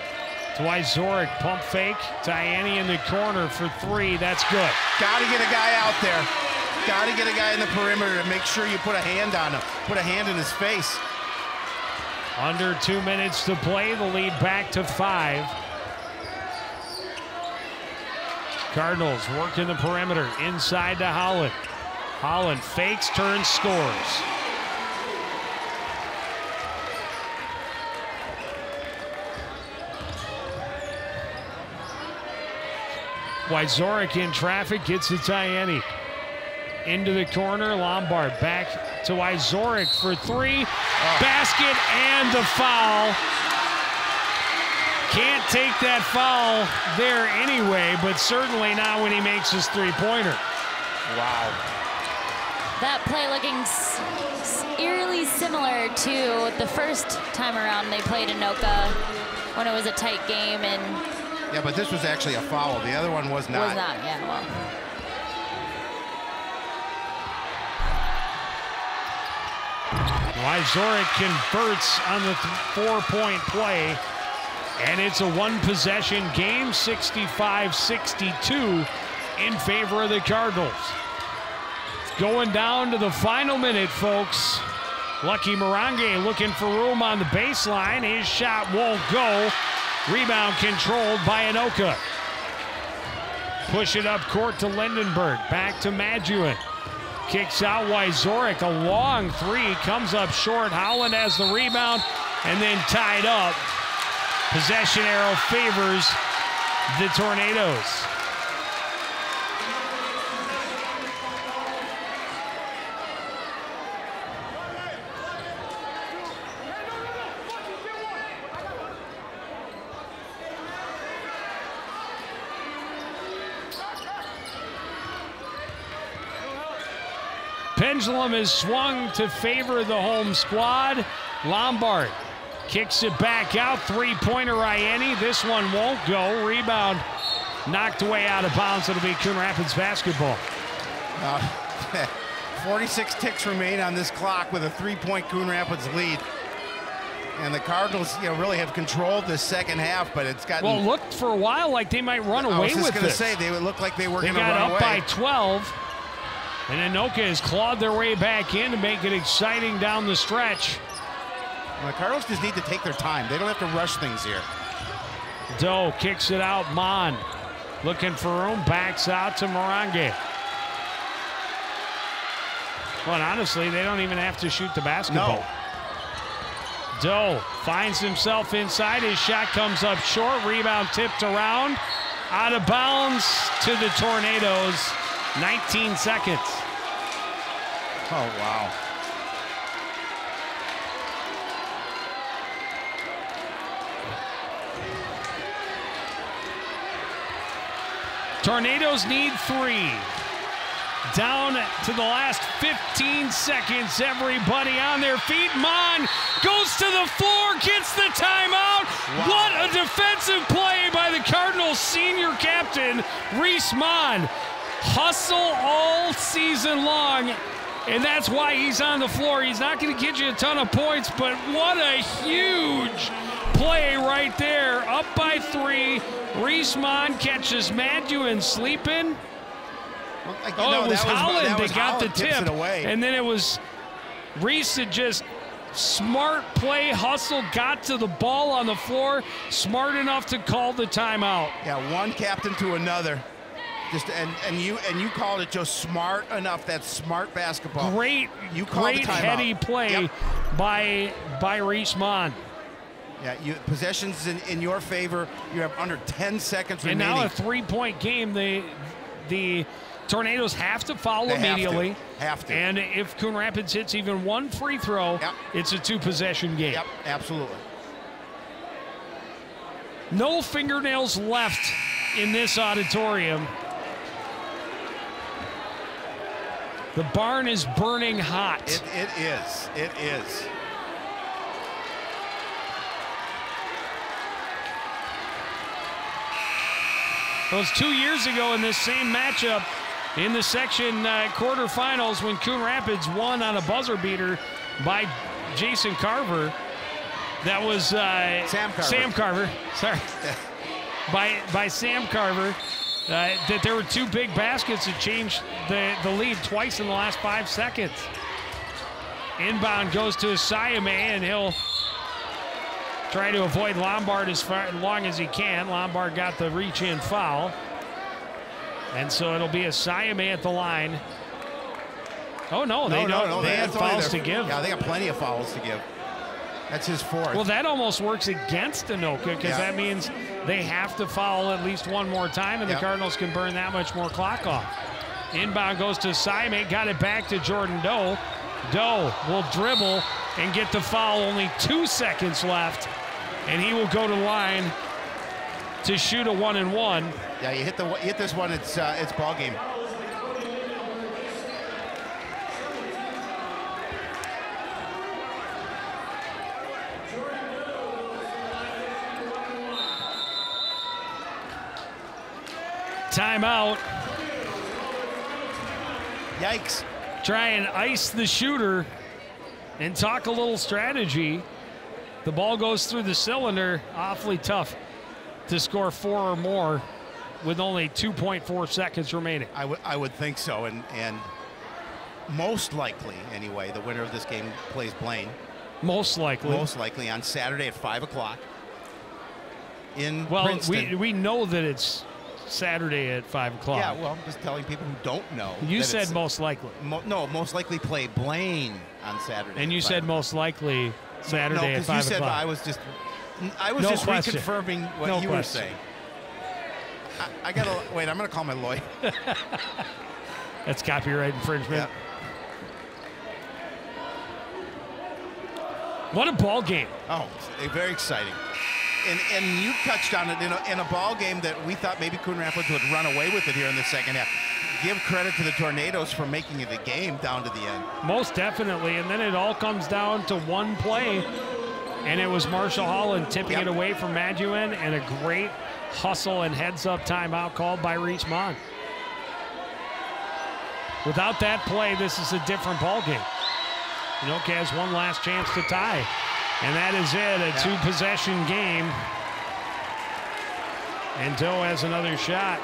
to Wyzorek, pump fake. Tiani in the corner for 3. That's good. Got to get a guy out there. Got to get a guy in the perimeter to make sure you put a hand on him. Put a hand in his face. Under 2 minutes to play. The lead back to 5. Cardinals working the perimeter. Inside to Holland. Holland fakes, turns, scores. Wyzorek in traffic, gets to Tiani. Into the corner, Lombard back to Wyzorek for 3. Basket and the foul. Can't take that foul there anyway, but certainly not when he makes his 3-pointer. Wow. That play looking eerily similar to the first time around they played Anoka when it was a tight game. And yeah, but this was actually a foul. The other one was not. Was not, yeah, well. Wyzorek converts on the 4-point play, and it's a 1-possession game, 65-62 in favor of the Cardinals. It's going down to the final minute, folks. Lucky Morange looking for room on the baseline. His shot won't go. Rebound controlled by Anoka. Push it up court to Lindenberg. Back to Maduin. Kicks out Wyzorek. A long 3. Comes up short. Howland has the rebound and then tied up. Possession arrow favors the Tornadoes. Pendulum is swung to favor the home squad. Lombard kicks it back out. 3-pointer Ianni. This one won't go. Rebound knocked away out of bounds. It'll be Coon Rapids basketball. 46 ticks remain on this clock with a 3-point Coon Rapids lead. And the Cardinals, really have controlled this second half, but it's gotten... Well, looked for a while like they might run away with this. I was just going to say, they would look like they were going to run away. They got up by 12. And Anoka has clawed their way back in to make it exciting down the stretch. Well, the Cardinals just need to take their time. They don't have to rush things here. Doe kicks it out. Mon looking for room. Backs out to Morange. Well, and honestly, they don't even have to shoot the basketball. No. Doe finds himself inside. His shot comes up short. Rebound tipped around. Out of bounds to the Tornadoes. 19 seconds. Oh, wow. Tornadoes need 3. Down to the last 15 seconds. Everybody on their feet. Mon goes to the floor, gets the timeout. Wow. What a defensive play by the Cardinals senior captain, Reese Mon. Hustle all season long, and that's why he's on the floor. He's not going to get you a ton of points, but what a huge play right there. Up by 3. Reese Mon catches Maduin sleeping. Well, it was Holland that got the tip, and then it was Reese that just smart play, hustle, got to the ball on the floor, smart enough to call the timeout. Yeah, one captain to another. Just and you called it just smart enough. That's smart basketball. Great heady play by Reese Mon. Yeah, possessions in your favor. You have under 10 seconds remaining. And now a 3-point game. The Tornadoes have to foul immediately. Have to. And if Coon Rapids hits even one free throw, it's a 2-possession game. Yep, absolutely. No fingernails left in this auditorium. The barn is burning hot. It is. It is. It was 2 years ago in this same matchup in the section quarterfinals when Coon Rapids won on a buzzer beater by Jason Carver. That was Sam Carver. Sorry. by Sam Carver. That there were 2 big baskets that changed the lead twice in the last 5 seconds. Inbound goes to Siame, and he'll try to avoid Lombard as long as he can. Lombard got the reach-in foul. And so it'll be a Siame at the line. Oh, no, they had fouls to give. Yeah, they got plenty of fouls to give. That's his 4th. Well, that almost works against Anoka because that means they have to foul at least one more time, and the Cardinals can burn that much more clock off. Inbound goes to Siame, got it back to Jordan Doe. Doe will dribble and get the foul. Only 2 seconds left, and he will go to the line to shoot a 1-and-1. Yeah, you hit this one, it's ball game. Timeout. Yikes. Try and ice the shooter and talk a little strategy. The ball goes through the cylinder. Awfully tough to score 4 or more with only 2.4 seconds remaining. I would think so, and most likely, anyway, the winner of this game plays Blaine. Most likely. Most likely on Saturday at 5 o'clock in Princeton. Well, we know that it's Saturday at 5 o'clock. Yeah, well, I'm just telling people who don't know. You said most likely. No, most likely play Blaine on Saturday. And you said most likely Saturday at 5 o'clock. I was just reconfirming what you were saying. I gotta wait. I'm gonna call my lawyer. That's copyright infringement. Yeah. What a ball game! Oh, very exciting. And you touched on it in a ball game that we thought maybe Coon Rapids would run away with it here in the second half. Give credit to the Tornadoes for making it a game down to the end. Most definitely, and then it all comes down to one play, and it was Marshall Holland tipping it away from Maduin, and a great hustle and heads-up timeout called by Reese Mon. Without that play, this is a different ball game. Anoka has one last chance to tie. And that is it, a 2-possession game. And Doe has another shot.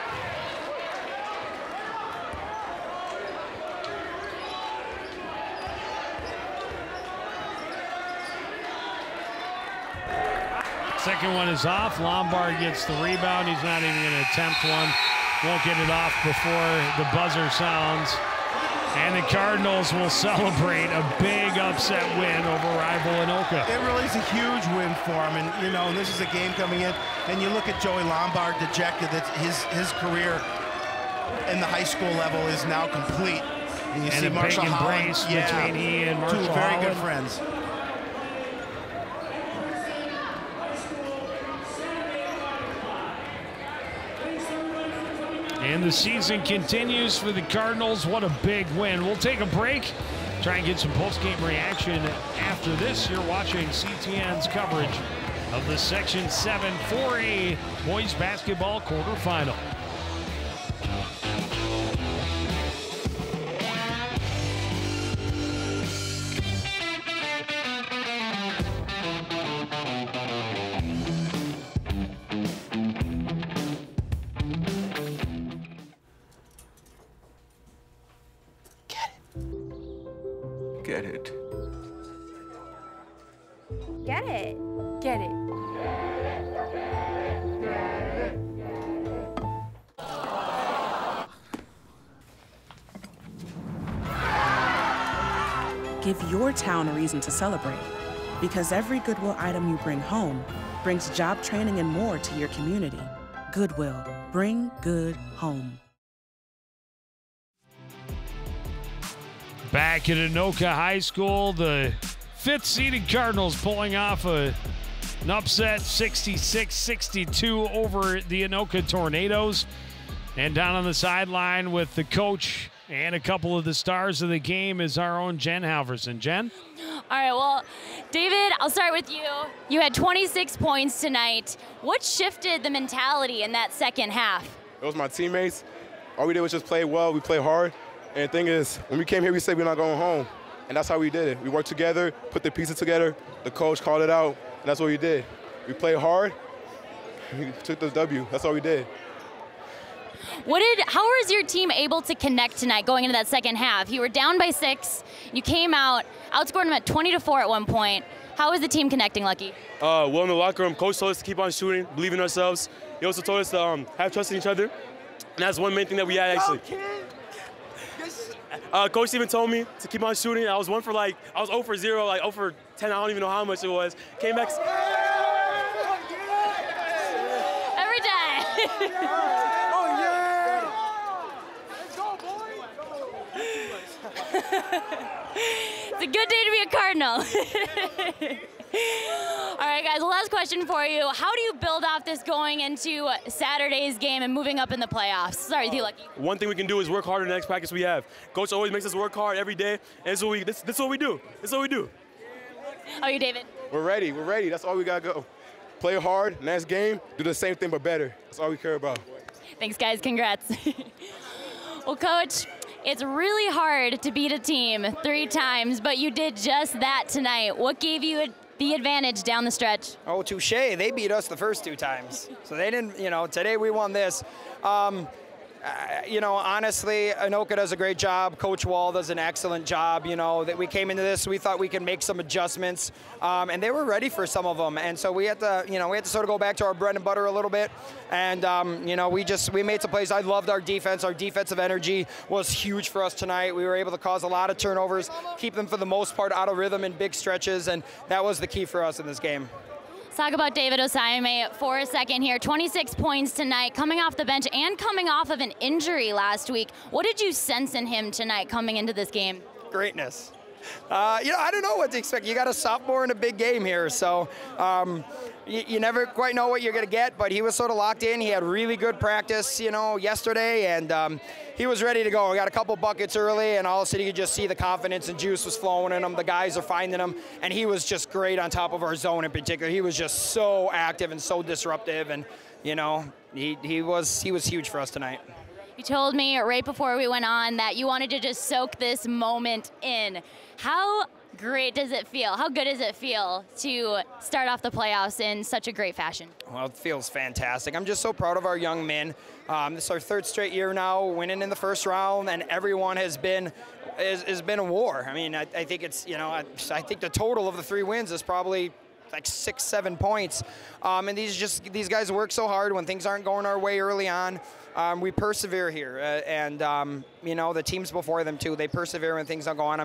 Second one is off. Lombard gets the rebound. He's not even going to attempt one. Won't get it off before the buzzer sounds. And the Cardinals will celebrate a big upset win over rival Anoka. It really is a huge win for him, and this is a game coming in, and you look at Joey Lombard dejected that his career in the high school level is now complete. And you see Marshall Holland, between he and Marshall 2 very good friends. And the season continues for the Cardinals. What a big win. We'll take a break, try and get some post-game reaction after this. You're watching CTN's coverage of the Section 7 4A boys basketball quarterfinal. Get it. Get it. Get it. Give your town a reason to celebrate, because every Goodwill item you bring home brings job training and more to your community. Goodwill. Bring good home. Back at Anoka High School, the 5th-seeded Cardinals pulling off a An upset 66-62 over the Anoka Tornadoes. And down on the sideline with the coach and a couple of the stars of the game is our own Jen Halverson. Jen? All right, well, David, I'll start with you. You had 26 points tonight. What shifted the mentality in that second half? It was my teammates. All we did was just play well. We played hard. And the thing is, when we came here, we said we're not going home. And that's how we did it. We worked together, put the pieces together. The coach called it out, and that's what we did. We played hard. We took the W. That's all we did. How was your team able to connect tonight going into that second half? You were down by 6. You came out, outscored them at 20-4 at one point. How was the team connecting, Lucky? Well, in the locker room, coach told us to keep on shooting, believe in ourselves. He also told us to have trust in each other. And that's one main thing that we had, actually. Coach even told me to keep on shooting. I was 0 for 0, like 0 for 10. I don't even know how much it was. Came back. Every day. Oh, yeah. It's a good day to be a Cardinal. All right, guys, last question for you. How do you build off this going into Saturday's game and moving up in the playoffs? Sorry, with you, Lucky. One thing we can do is work harder the next practice we have. Coach always makes us work hard every day, and this is what we do. This is what we do. How are you, David? We're ready. We're ready. That's all we got to go. Play hard, next game, do the same thing but better. That's all we care about. Thanks, guys. Congrats. Well, Coach, it's really hard to beat a team 3 times, but you did just that tonight. What gave you the advantage down the stretch? Oh, touche. They beat us the first 2 times. So they didn't, today we won this. Honestly, Anoka does a great job. Coach Wall does an excellent job. That we came into this, we thought we could make some adjustments, and they were ready for some of them. And so we had to, sort of go back to our bread and butter a little bit. And we made some plays. I loved our defense. Our defensive energy was huge for us tonight. We were able to cause a lot of turnovers, keep them for the most part out of rhythm in big stretches, and that was the key for us in this game. Let's talk about David Osaime for a second here. 26 points tonight, coming off the bench and coming off of an injury last week. What did you sense in him tonight coming into this game? Greatness. I don't know what to expect. You got a sophomore in a big game here, so you never quite know what you're going to get, but he was sort of locked in. He had really good practice, yesterday, and he was ready to go. We got a couple buckets early, and all of a sudden you could just see the confidence and juice was flowing in him. The guys are finding him, and he was just great on top of our zone in particular. He was just so active and so disruptive, and, he was huge for us tonight. You told me right before we went on that you wanted to just soak this moment in. How great does it feel? How good does it feel to start off the playoffs in such a great fashion? Well, it feels fantastic. I'm just so proud of our young men. This is our 3rd straight year now, winning in the first round, and everyone has been a war. I mean, I think it's, I think the total of the 3 wins is probably like 6-7 points. And these guys work so hard when things aren't going our way early on. We persevere here, and the teams before them too. They persevere when things don't go on.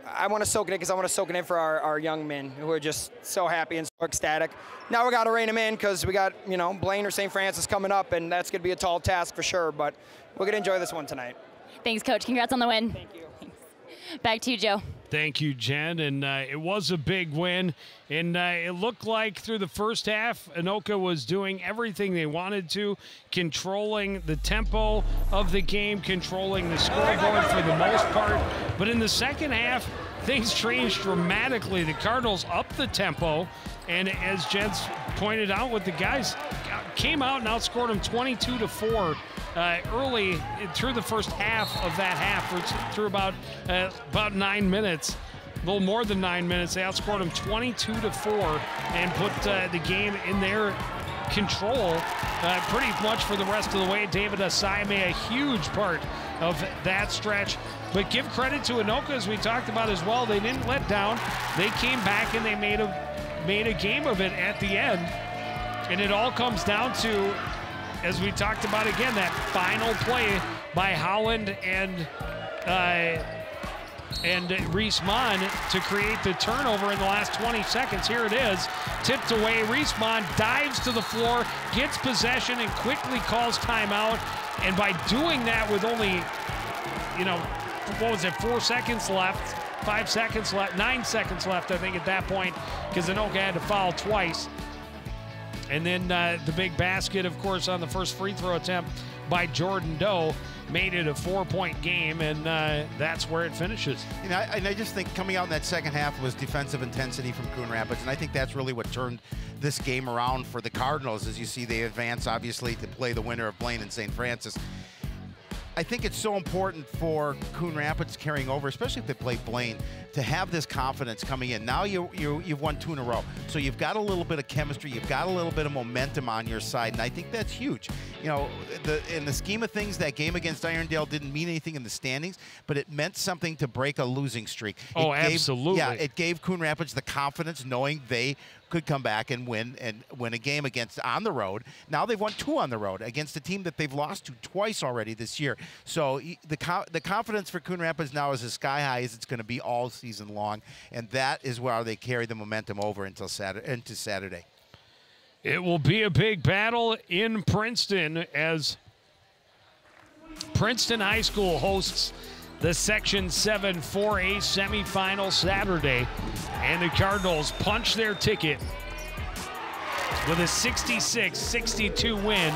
I want to soak it in because I want to soak it in for our young men who are just so happy and so ecstatic. Now we got to rein them in because we got Blaine or St. Francis coming up, and that's going to be a tall task for sure. But we're going to enjoy this one tonight. Thanks, Coach. Congrats on the win. Thank you. Thanks. Back to you, Joe. Thank you, Jen. And it was a big win. And it looked like through the first half, Anoka was doing everything they wanted to, controlling the tempo of the game, controlling the scoreboard for the most part. But in the second half, things changed dramatically. The Cardinals upped the tempo. And as Jen's pointed out, with the guys came out and outscored them 22-4 early through the first half of that half, through about 9 minutes. A little more than 9 minutes. They outscored them 22-4 and put the game in their control pretty much for the rest of the way. David Osaime, a huge part of that stretch. But give credit to Anoka, as we talked about as well. They didn't let down. They came back and they made a game of it at the end. And it all comes down to, as we talked about again, that final play by Holland and Reese-Mon to create the turnover in the last 20 seconds. Here it is, tipped away. Reese-Mon dives to the floor, gets possession, and quickly calls timeout. And by doing that with only, 4 seconds left, 5 seconds left, 9 seconds left, I think, at that point, because Anoka had to foul twice. And then the big basket, of course, on the first free throw attempt by Jordan Doe made it a 4-point game, and that's where it finishes. And I just think coming out in that second half was defensive intensity from Coon Rapids, and I think that's really what turned this game around for the Cardinals. As you see, they advance, obviously, to play the winner of Blaine and St. Francis. I think it's so important for Coon Rapids carrying over, especially if they play Blaine, to have this confidence coming in. Now you've won 2 in a row, so you've got a little bit of chemistry, you've got a little bit of momentum on your side, and I think that's huge. You know, in the scheme of things, that game against Irondale didn't mean anything in the standings, but it meant something to break a losing streak. Absolutely. Yeah, it gave Coon Rapids the confidence knowing they could come back and win a game against on the road. Now they've won 2 on the road against a team that they've lost to twice already this year. So the confidence for Coon Rapids now is as sky high as it's going to be all season long, and that is where they carry the momentum over into Saturday. It will be a big battle in Princeton as Princeton High School hosts the Section 7 4A semifinal Saturday, and the Cardinals punch their ticket with a 66-62 win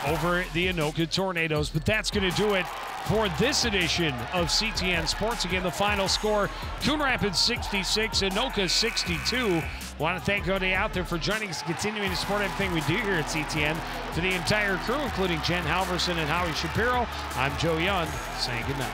over the Anoka Tornadoes. But that's going to do it for this edition of CTN Sports. Again, the final score, Coon Rapids 66, Anoka 62. Want to thank everybody out there for joining us, continuing to support everything we do here at CTN. To the entire crew, including Jen Halverson and Howie Shapiro, I'm Joe Young, saying goodnight.